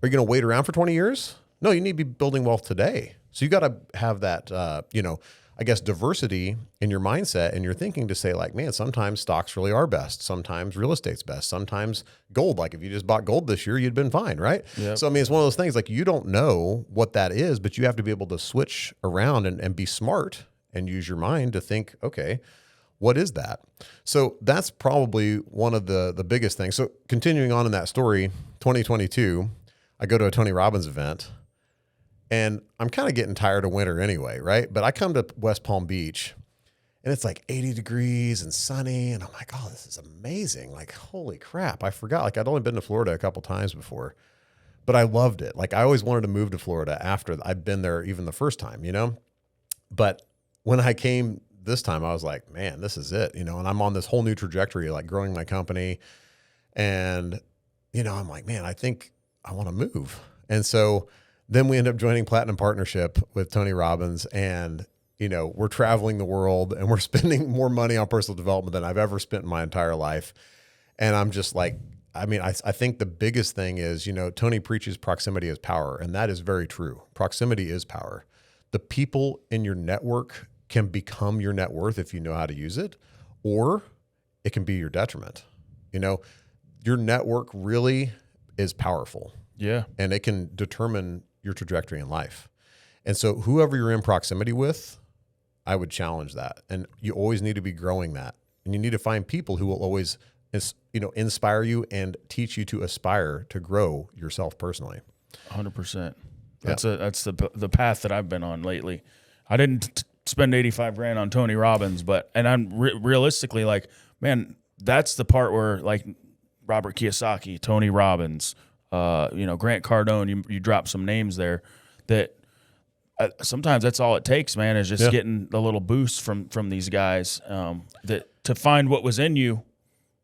Are you going to wait around for 20 years? No, you need to be building wealth today. So you got to have that, you know, I guess, diversity in your mindset and your thinking to say, like, man, sometimes stocks really are best. Sometimes real estate's best. Sometimes gold. Like, if you just bought gold this year, you'd been fine, right? Yep. So, I mean, it's one of those things, like, you don't know what that is, but you have to be able to switch around and be smart and use your mind to think, okay, what is that? So that's probably one of the biggest things. So continuing on in that story, 2022, I go to a Tony Robbins event, and I'm kind of getting tired of winter anyway, right? But I come to West Palm Beach, and it's like 80 degrees and sunny, and I'm like, oh, this is amazing. Like, holy crap, I forgot. Like, I'd only been to Florida a couple times before, but I loved it. Like, I always wanted to move to Florida after I'd been there even the first time, you know? But when I came this time, I was like, man, this is it, you know? And I'm on this whole new trajectory, like growing my company. And, you know, I'm like, man, I think I want to move. And so then we end up joining Platinum Partnership with Tony Robbins, and, you know, we're traveling the world, and we're spending more money on personal development than I've ever spent in my entire life. And I'm just like, I mean, I think the biggest thing is, you know, Tony preaches proximity is power, and that is very true. Proximity is power. The people in your network can become your net worth if you know how to use it, or it can be your detriment. You know, your network really is powerful. Yeah. And it can determine your trajectory in life. And so whoever you're in proximity with, I would challenge that. And you always need to be growing that. And you need to find people who will always, inspire you and teach you to aspire to grow yourself personally. 100%. That's the path that I've been on lately. I didn't spend 85 grand on Tony Robbins, and I'm realistically like, man, that's the part where like Robert Kiyosaki, Tony Robbins, Grant Cardone, you drop some names there that sometimes that's all it takes, man, is just getting a little boost from these guys that to find what was in you.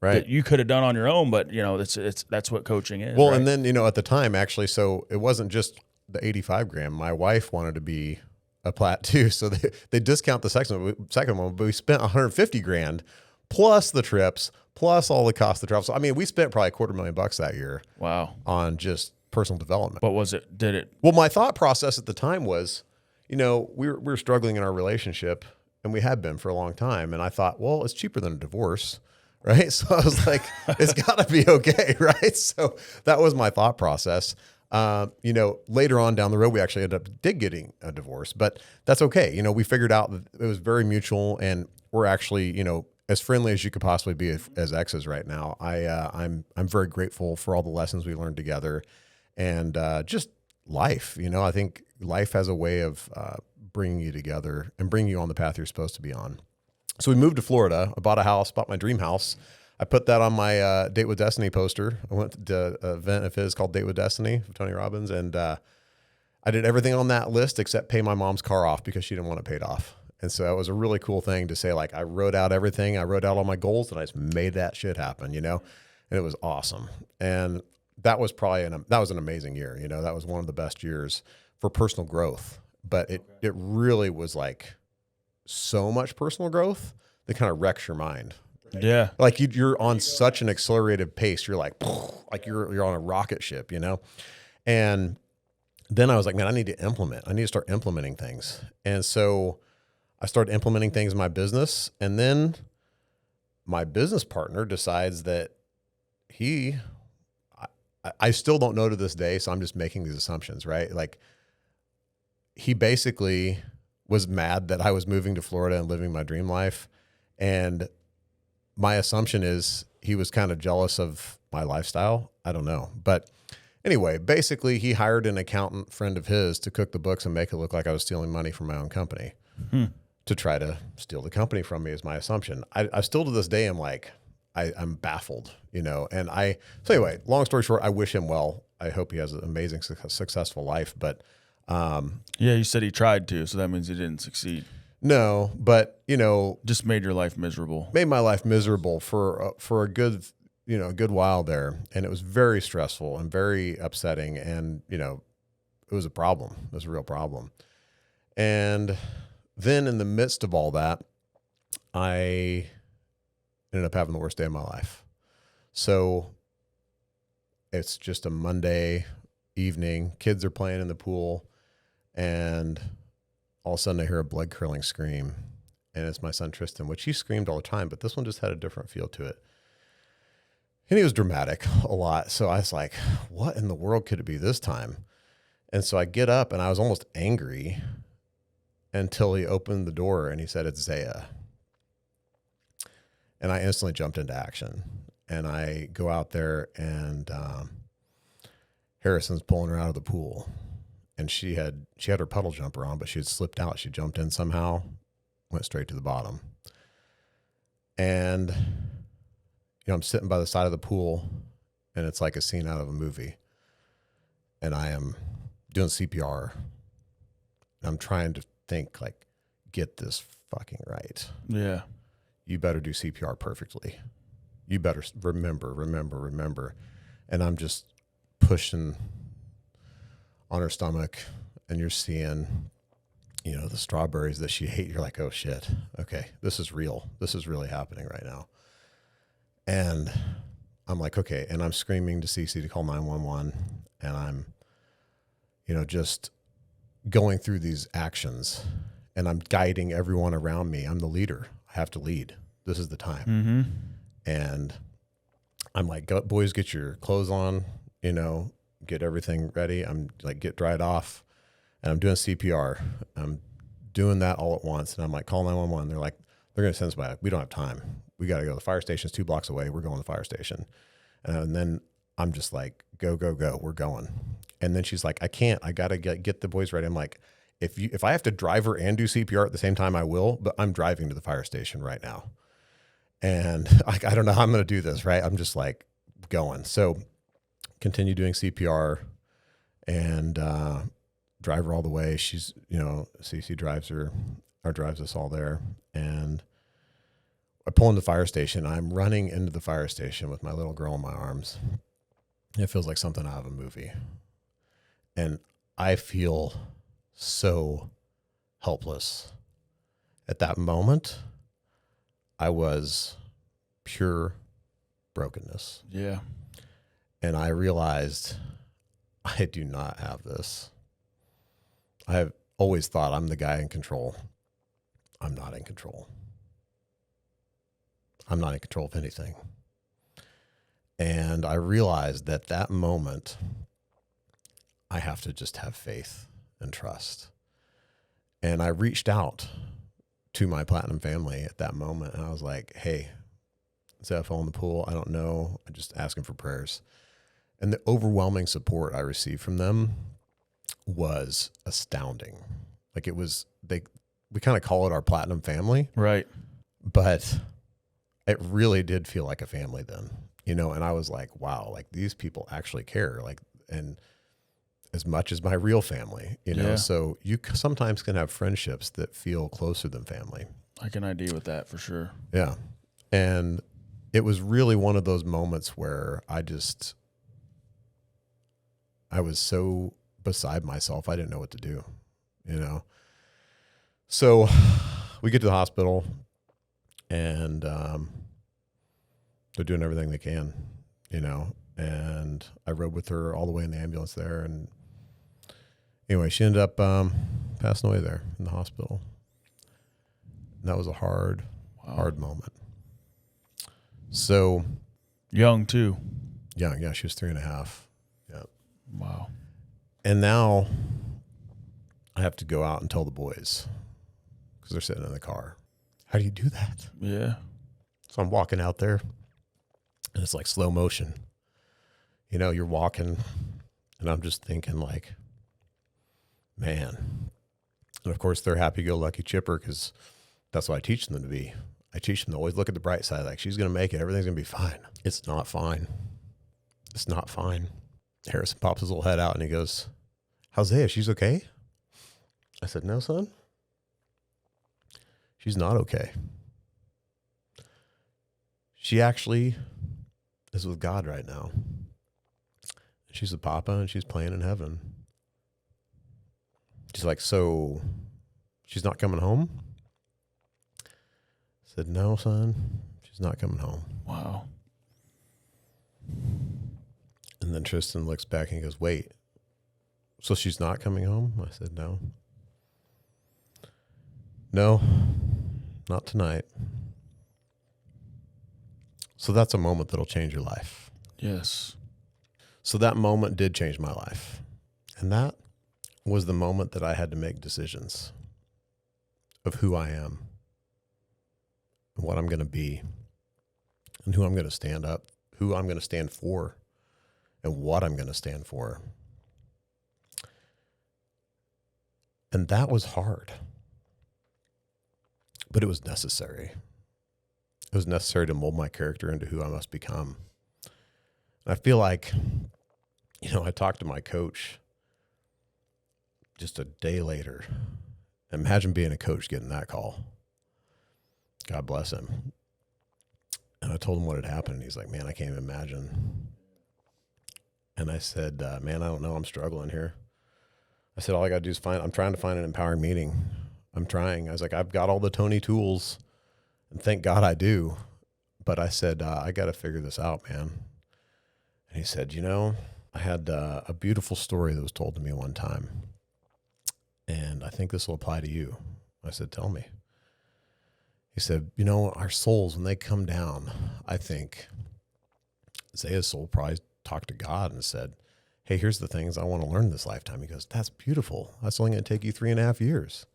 Right. That you could have done on your own, but that's what coaching is. Well, right? And then, at the time actually, so it wasn't just the 85 grand. My wife wanted to be a plat too. So they discount the second one, but we spent 150 grand plus the trips, plus all the cost of travel. So, I mean, we spent probably $250,000 that year. Wow. On just personal development. What was it? Did it? Well, my thought process at the time was, we were struggling in our relationship, and we had been for a long time. And I thought, well, it's cheaper than a divorce. Right. So I was like, it's got to be okay. Right. So that was my thought process. Later on down the road, we actually did getting a divorce, but that's okay. We figured out that it was very mutual, and we're actually, as friendly as you could possibly be as exes right now. I'm very grateful for all the lessons we learned together, and just life. I think life has a way of bringing you together and bringing you on the path you're supposed to be on. So we moved to Florida. I bought a house, bought my dream house. I put that on my Date with Destiny poster. I went to an event of his called Date with Destiny with Tony Robbins, and I did everything on that list except pay my mom's car off because she didn't want it paid off. And so it was a really cool thing to say, like, I wrote out everything. I wrote out all my goals, and I just made that shit happen, and it was awesome. And that was that was an amazing year. That was one of the best years for personal growth, but it really was like so much personal growth that kind of wrecks your mind. Yeah. Like you're on such an accelerated pace. You're like you're on a rocket ship, And then I was like, man, I need to start implementing things. And so I started implementing things in my business. And then my business partner decides that I still don't know to this day. So I'm just making these assumptions, right? Like he basically was mad that I was moving to Florida and living my dream life. And my assumption is he was kind of jealous of my lifestyle. I don't know. But anyway, basically he hired an accountant friend of his to cook the books and make it look like I was stealing money from my own company to try to steal the company from me is my assumption. I still to this day am like, I'm baffled, so anyway, long story short, I wish him well. I hope he has an amazing, successful life, but you said he tried to, so that means he didn't succeed. No, but just made your life miserable. Made my life miserable for a good while there, and it was very stressful and very upsetting, and it was a problem. It was a real problem. And then in the midst of all that, I ended up having the worst day of my life. So it's just a Monday evening. Kids are playing in the pool, and all of a sudden I hear a blood-curdling scream, and it's my son Tristan, which he screamed all the time, but this one just had a different feel to it. And he was dramatic a lot. So I was like, what in the world could it be this time? And so I get up, and I was almost angry until he opened the door, and he said, "It's Zaya." And I instantly jumped into action. And I go out there, and Harrison's pulling her out of the pool. And she had her puddle jumper on, but she had slipped out. She jumped in somehow, went straight to the bottom. And, I'm sitting by the side of the pool, and it's like a scene out of a movie. And I am doing CPR. And I'm trying to think, like, get this fucking right. Yeah. You better do CPR perfectly. You better remember. And I'm just pushing on her stomach, and you're seeing, the strawberries that she ate. You're like, oh shit. Okay. This is real. This is really happening right now. And I'm like, okay. And I'm screaming to CC to call 911. And I'm, just going through these actions, and I'm guiding everyone around me. I'm the leader. I have to lead. This is the time. Mm-hmm. And I'm like, boys, get your clothes on, get everything ready. I'm like, get dried off, and I'm doing CPR. I'm doing that all at once. And I'm like, call 911. They're like, they're going to send somebody. We don't have time. We got to go. The fire station's 2 blocks away. We're going to the fire station. And then I'm just like, go, go, go. We're going. And then she's like, I can't. I got to get the boys ready. I'm like, if I have to drive her and do CPR at the same time, I will. But I'm driving to the fire station right now. And I don't know how I'm going to do this, right? I'm just like going. So continue doing CPR and drive her all the way. She's, CC drives her or drives us all there. And I pull into the fire station. I'm running into the fire station with my little girl in my arms. It feels like something out of a movie. And I feel so helpless. At that moment, I was pure brokenness. Yeah. And I realized I do not have this. I have always thought I'm the guy in control. I'm not in control. I'm not in control of anything. And I realized that moment, I have to just have faith and trust. And I reached out to my Platinum family at that moment. And I was like, hey, instead of falling in the pool, I don't know. I'm just asking for prayers. And the overwhelming support I received from them was astounding. Like we kind of call it our Platinum family. Right. But it really did feel like a family then, and I was like, wow, like these people actually care, like, and as much as my real family, Yeah. So you sometimes can have friendships that feel closer than family. I can ID with that for sure. Yeah. And it was really one of those moments where I was so beside myself. I didn't know what to do, So we get to the hospital and they're doing everything they can, and I rode with her all the way in the ambulance there. And anyway, she ended up passing away there in the hospital. And that was a hard moment. So young too. Yeah, she was 3.5. Yeah. Wow. And now I have to go out and tell the boys because they're sitting in the car. How do you do that? Yeah. So I'm walking out there and it's like slow motion. You're walking and I'm just thinking like, man. And of course they're happy-go-lucky chipper because that's what I teach them to be. I teach them to always look at the bright side. Like, she's going to make it. Everything's going to be fine. It's not fine. It's not fine. Harrison pops his little head out and he goes, how's Zaya? She's okay? I said, no, son. She's not okay. She actually is with God right now. She's with Papa and she's playing in heaven. She's like, so she's not coming home? I said, no, son, she's not coming home. Wow. And then Tristan looks back and he goes, wait, so she's not coming home? I said, no. No, not tonight. So that's a moment that'll change your life. Yes. So that moment did change my life. And that was the moment that I had to make decisions of who I am, and what I'm going to be, and who I'm going to stand up, who I'm going to stand for, and what I'm going to stand for. And that was hard, but it was necessary. It was necessary to mold my character into who I must become. And I feel like, I talked to my coach just a day later. Imagine being a coach getting that call. God bless him. And I told him what had happened. He's like, man, I can't even imagine. And I said, man, I don't know. I'm struggling here. I said, all I got to do is I'm trying to find an empowering meeting. I'm trying. I was like, I've got all the Tony tools, and thank God I do. But I said, I got to figure this out, man. And he said, I had a beautiful story that was told to me one time, and I think this will apply to you. I said, tell me. He said, our souls, when they come down, I think Zaya's soul probably talked to God and said, hey, here's the things I want to learn this lifetime. He goes, that's beautiful. That's only going to take you 3.5 years.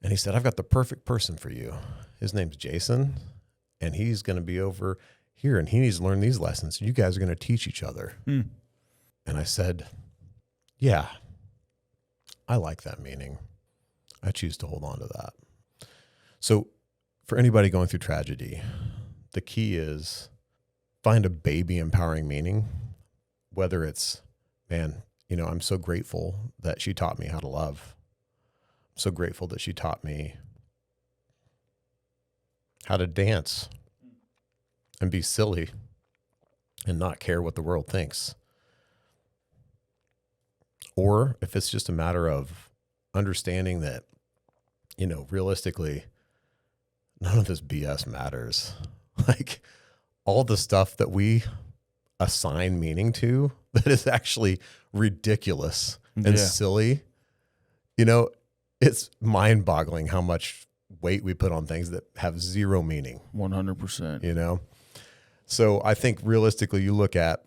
And he said, I've got the perfect person for you. His name's Jason, and he's going to be over here, and he needs to learn these lessons. You guys are going to teach each other. And I said, yeah, I like that meaning. I choose to hold on to that. So for anybody going through tragedy, the key is find a baby empowering meaning, whether it's, man, I'm so grateful that she taught me how to love. I'm so grateful that she taught me how to dance and be silly and not care what the world thinks. Or if it's just a matter of understanding that, realistically, none of this BS matters. Like all the stuff that we assign meaning to that is actually ridiculous and silly, it's mind-boggling how much weight we put on things that have zero meaning. 100%. So I think realistically, you look at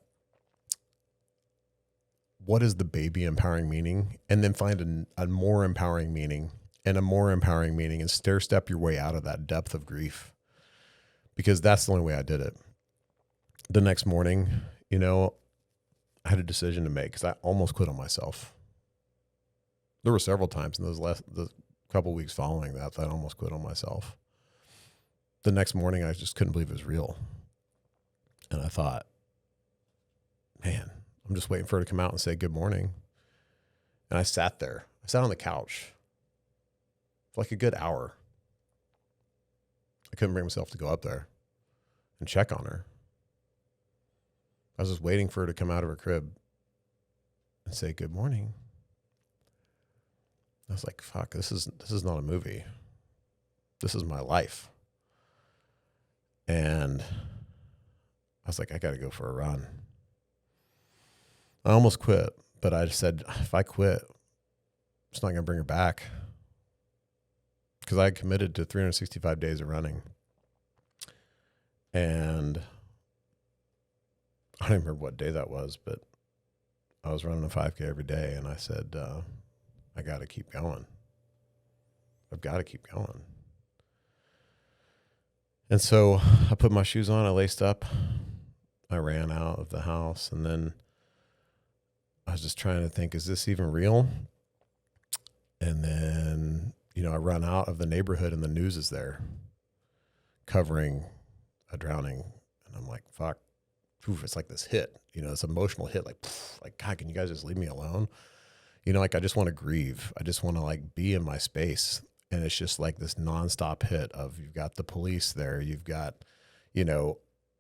what is the baby empowering meaning, and then find a more empowering meaning and a more empowering meaning, and stair-step your way out of that depth of grief, because that's the only way I did it. The next morning, I had a decision to make because I almost quit on myself. There were several times in the couple weeks following that I almost quit on myself. The next morning, I just couldn't believe it was real. And I thought, man, I'm just waiting for her to come out and say good morning. And I sat there. I sat on the couch for like a good hour. I couldn't bring myself to go up there and check on her. I was just waiting for her to come out of her crib and say good morning. I was like, fuck, this is not a movie. This is my life. And I was like, I got to go for a run. I almost quit, but I said, if I quit, it's not going to bring her back. Because I had committed to 365 days of running. And I don't even remember what day that was, but I was running a 5K every day. And I said, I got to keep going. I've got to keep going. And so I put my shoes on, I laced up, I ran out of the house, and then I was just trying to think, is this even real? And then, I run out of the neighborhood and the news is there covering a drowning. And I'm like, fuck, it's like this hit, this emotional hit, like, God, can you guys just leave me alone? I just want to grieve. I just want to be in my space. And it's just like this nonstop hit of, you've got the police there. You've got,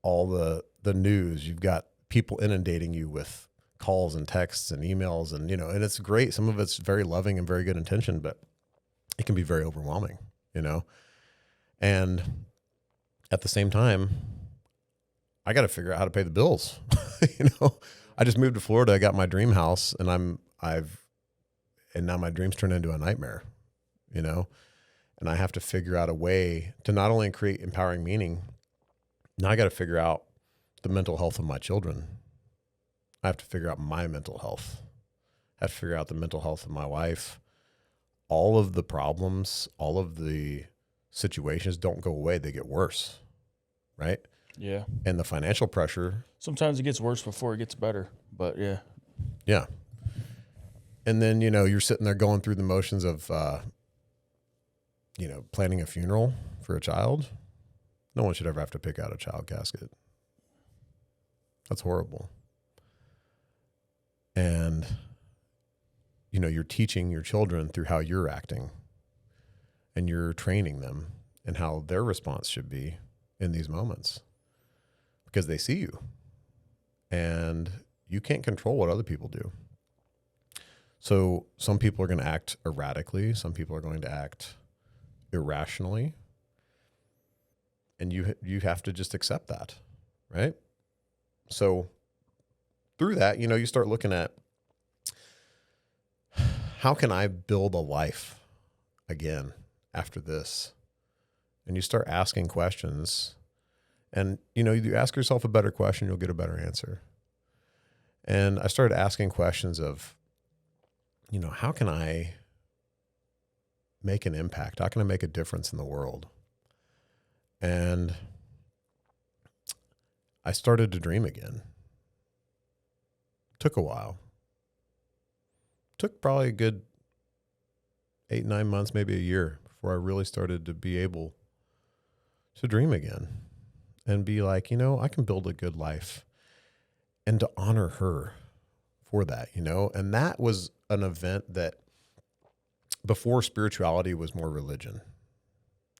all the news. You've got people inundating you with calls and texts and emails and, and it's great. Some of it's very loving and very good intention, but it can be very overwhelming, and at the same time, I got to figure out how to pay the bills. I just moved to Florida. I got my dream house, and and now my dreams turn into a nightmare, and I have to figure out a way to not only create empowering meaning. Now I got to figure out the mental health of my children. I have to figure out my mental health. I have to figure out the mental health of my wife. All of the problems, all of the situations don't go away. They get worse, right? Yeah. And the financial pressure. Sometimes it gets worse before it gets better, but yeah. Yeah. And then, you're sitting there going through the motions of, planning a funeral for a child. No one should ever have to pick out a child casket. That's horrible. And, you're teaching your children through how you're acting, and you're training them in how their response should be in these moments, because they see you and you can't control what other people do. So some people are going to act erratically. Some people are going to act irrationally, and you have to just accept that. Right. So through that, you start looking at, how can I build a life again after this? And you start asking questions, and, you ask yourself a better question, you'll get a better answer. And I started asking questions of, how can I make an impact? How can I make a difference in the world? And I started to dream again. Took a while. Took probably a good 8, 9 months, maybe a year before I really started to be able to dream again and be like, I can build a good life, and to honor her for that, and that was an event that before spirituality was more religion.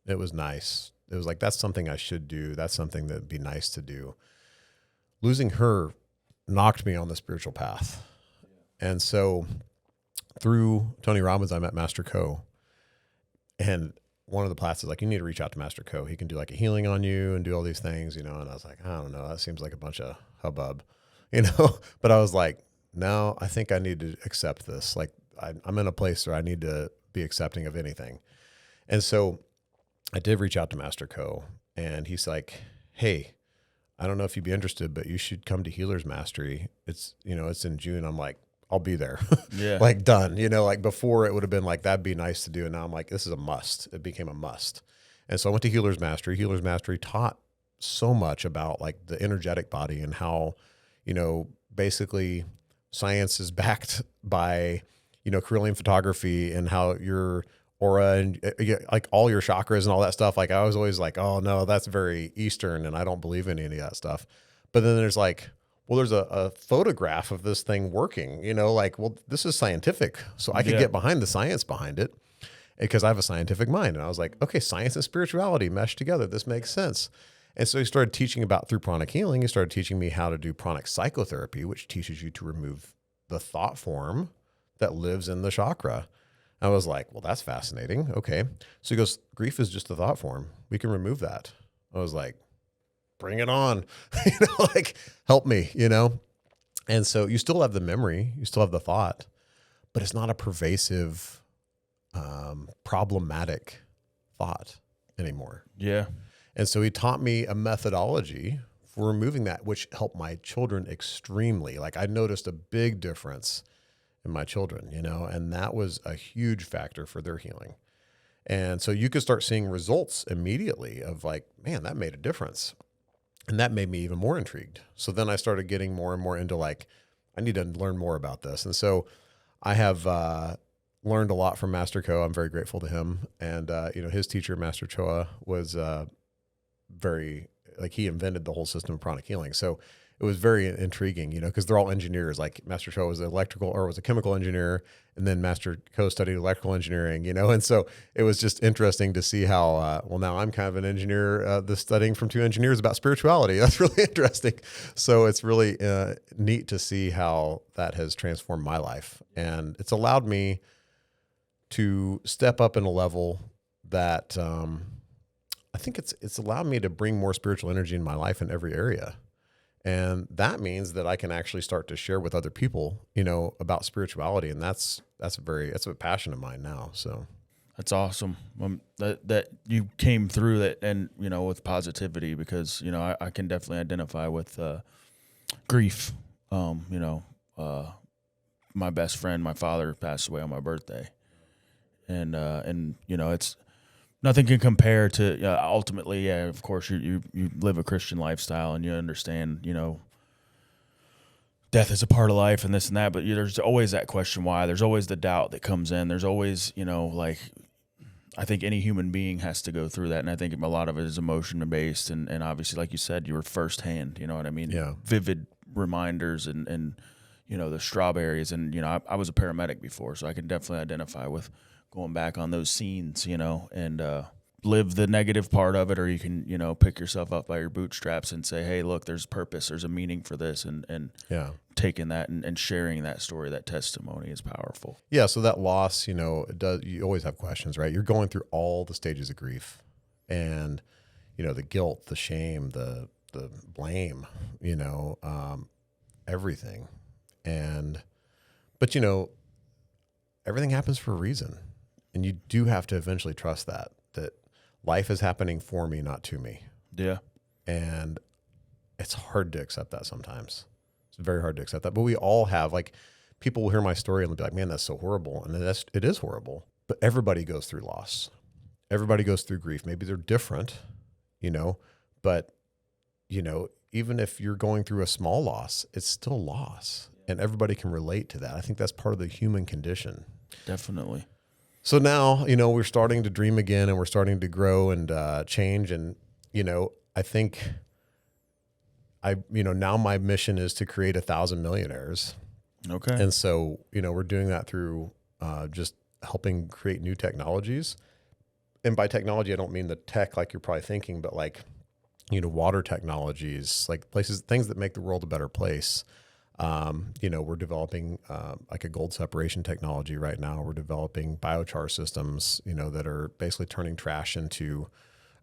It was nice. It was like, that's something I should do. That's something that'd be nice to do. Losing her knocked me on the spiritual path. And so through Tony Robbins, I met Master Co. And one of the classes, like, you need to reach out to Master Co. He can do like a healing on you and do all these things, and I was like, I don't know, that seems like a bunch of hubbub, but I was like, no, I think I need to accept this. Like, I'm in a place where I need to be accepting of anything. And so I did reach out to Master Co. And he's like, hey, I don't know if you'd be interested, but you should come to Healer's Mastery. It's in June. I'm like, I'll be there. Yeah. Like, done. Like, before it would have been like, that'd be nice to do. And now I'm like, this is a must. It became a must. And so I went to Healer's Mastery. Healer's Mastery taught so much about like the energetic body and how, basically science is backed by, Carillion photography, and how your aura and like all your chakras and all that stuff. Like, I was always like, oh no, that's very Eastern and I don't believe in any of that stuff. But then there's like, well, there's a photograph of this thing working, like, well, this is scientific. So I could get behind the science behind it because I have a scientific mind. And I was like, okay, science and spirituality mesh together. This makes sense. And so he started teaching about, through pranic healing, he started teaching me how to do pranic psychotherapy, which teaches you to remove the thought form that lives in the chakra. I was like, well, that's fascinating. Okay. So he goes, grief is just a thought form. We can remove that. I was like, bring it on, like, help me, And so you still have the memory, you still have the thought, but it's not a pervasive, problematic thought anymore. Yeah. And so he taught me a methodology for removing that, which helped my children extremely. Like, I noticed a big difference in my children, and that was a huge factor for their healing. And so you could start seeing results immediately of like, man, that made a difference. And that made me even more intrigued. So then I started getting more and more into like, I need to learn more about this. And so I have learned a lot from Master Co. I'm very grateful to him. And, his teacher, Master Choa, was very, like, he invented the whole system of pranic healing. So it was very intriguing, because they're all engineers. Like, Master Choa was was a chemical engineer, and then Master Co studied electrical engineering, and so it was just interesting to see how, now I'm kind of an engineer, studying from two engineers about spirituality. That's really interesting. So it's really neat to see how that has transformed my life. And it's allowed me to step up in a level that I think it's allowed me to bring more spiritual energy in my life in every area. And that means that I can actually start to share with other people, about spirituality. And that's a passion of mine now. So that's awesome. That you came through that, and, with positivity, because, I can definitely identify with grief. My best friend, my father, passed away on my birthday. And it's, nothing can compare to, ultimately, yeah, of course, you live a Christian lifestyle and you understand, death is a part of life and this and that, but there's always that question why. There's always the doubt that comes in. There's always, like, I think any human being has to go through that, and I think a lot of it is emotion-based, and obviously, like you said, you were firsthand, you know what I mean? Yeah. Vivid reminders and the strawberries, and, I was a paramedic before, so I can definitely identify with going back on those scenes, and live the negative part of it, or you can, pick yourself up by your bootstraps and say, hey, look, there's purpose, there's a meaning for this, and taking that and sharing that story, that testimony is powerful. Yeah, so that loss, you always have questions, right? You're going through all the stages of grief, and, the guilt, the shame, the blame, everything. But everything happens for a reason. And you do have to eventually trust that life is happening for me, not to me. Yeah. And it's hard to accept that sometimes. It's very hard to accept that. But we all have, like, people will hear my story and they'll be like, man, that's so horrible. And it is horrible. But everybody goes through loss. Everybody goes through grief. Maybe they're different, but, even if you're going through a small loss, it's still loss. And everybody can relate to that. I think that's part of the human condition. Definitely. So now, we're starting to dream again, and we're starting to grow and change. And, I think now my mission is to create 1,000 millionaires. Okay. And so, we're doing that through just helping create new technologies. And by technology, I don't mean the tech like you're probably thinking, but like, water technologies, like things that make the world a better place. We're developing like a gold separation technology right now. We're developing biochar systems, that are basically turning trash into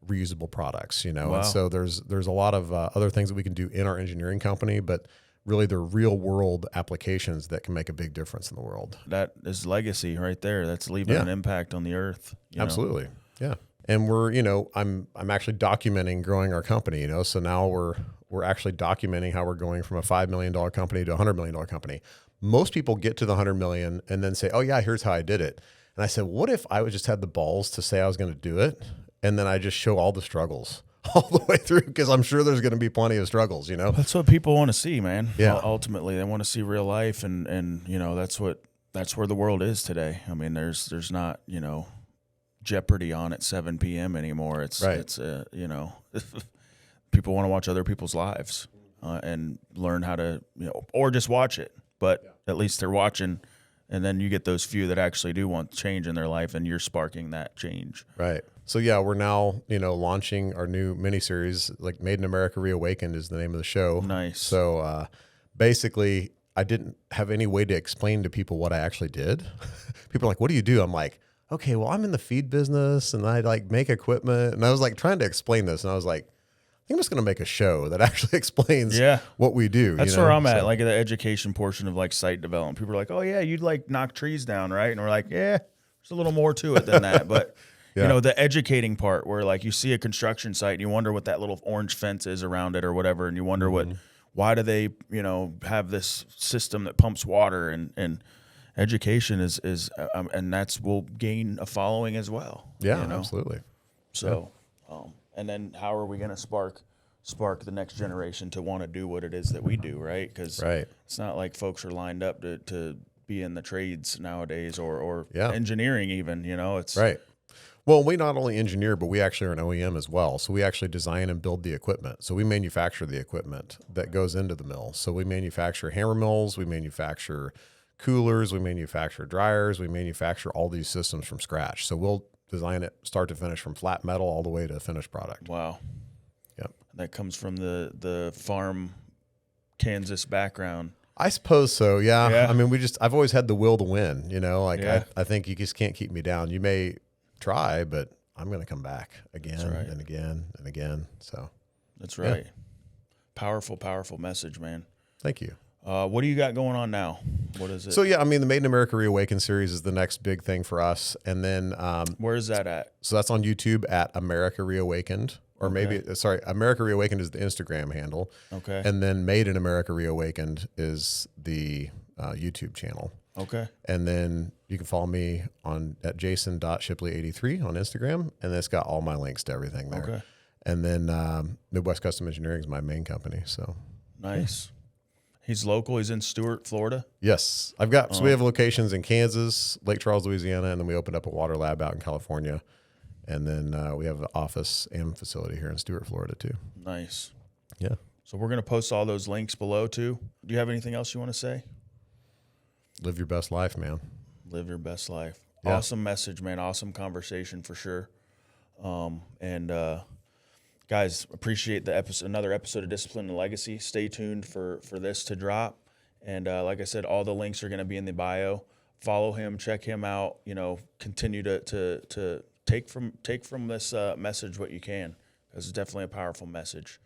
reusable products, Wow. And so there's a lot of other things that we can do in our engineering company, but really they're real world applications that can make a big difference in the world. That is legacy right there. That's leaving an impact on the earth. Absolutely. Yeah. And we're, I'm actually documenting growing our company, so now we're actually documenting how we're going from a $5 million company to a $100 million company. Most people get to the 100 million and then say, oh yeah, here's how I did it. And I said, what if I would just had the balls to say I was going to do it? And then I just show all the struggles all the way through, because I'm sure there's going to be plenty of struggles, That's what people want to see, man. Yeah. Ultimately, they want to see real life, and that's where the world is today. I mean, there's not, Jeopardy on at 7 p.m. anymore. It's people want to watch other people's lives and learn how to, or just watch it. But at least they're watching, and then you get those few that actually do want change in their life, and you're sparking that change. Right. So yeah, we're now, launching our new miniseries, like Made in America Reawakened is the name of the show. Nice. So basically, I didn't have any way to explain to people what I actually did. People are like, what do you do? I'm like, okay, well, I'm in the feed business and I like make equipment. And I was like trying to explain this. And I was like, I think I'm just going to make a show that actually explains what we do. That's where I'm at, like the education portion of like site development. People are like, oh yeah, you'd like knock trees down, right? And we're like, yeah, there's a little more to it than that. But the educating part where like you see a construction site and you wonder what that little orange fence is around it or whatever. And you wonder why do they, have this system that pumps water, and education is and that's will gain a following as well. Yeah, absolutely. So, and then how are we going to spark the next generation to want to do what it is that we do, right? Because it's not like folks are lined up to be in the trades nowadays or engineering even, it's right. Well, we not only engineer, but we actually are an OEM as well. So we actually design and build the equipment. So we manufacture the equipment that goes into the mill. So we manufacture hammer mills, we manufacture coolers, we manufacture dryers, we manufacture all these systems from scratch. So we'll design it start to finish from flat metal all the way to finished product. Wow. Yep. That comes from the farm Kansas background. I suppose so. Yeah. I mean, I've always had the will to win, I think you just can't keep me down. You may try, but I'm going to come back again and again and again. So that's right. Yeah. Powerful, powerful message, man. Thank you. What do you got going on now? What is it? So the Made in America Reawakened series is the next big thing for us. And then where is that at? So that's on YouTube at America Reawakened, or America Reawakened is the Instagram handle. Okay. And then Made in America Reawakened is the YouTube channel. Okay. And then you can follow me at jason.shipley83 on Instagram, and it's got all my links to everything there. Okay. And then Midwest Custom Engineering is my main company. So nice. Yeah. He's local. He's in Stuart, Florida. Yes, so we have locations in Kansas, Lake Charles, Louisiana, and then we opened up a water lab out in California, and then we have an office and facility here in Stuart, Florida too. Nice. Yeah. So we're going to post all those links below too. Do you have anything else you want to say? Live your best life, man. Live your best life. Yeah. Awesome message, man. Awesome conversation for sure. Guys, appreciate the episode. Another episode of Discipline and Legacy. Stay tuned for this to drop. And like I said, all the links are going to be in the bio. Follow him, check him out. Continue to take from this message what you can, because it's definitely a powerful message.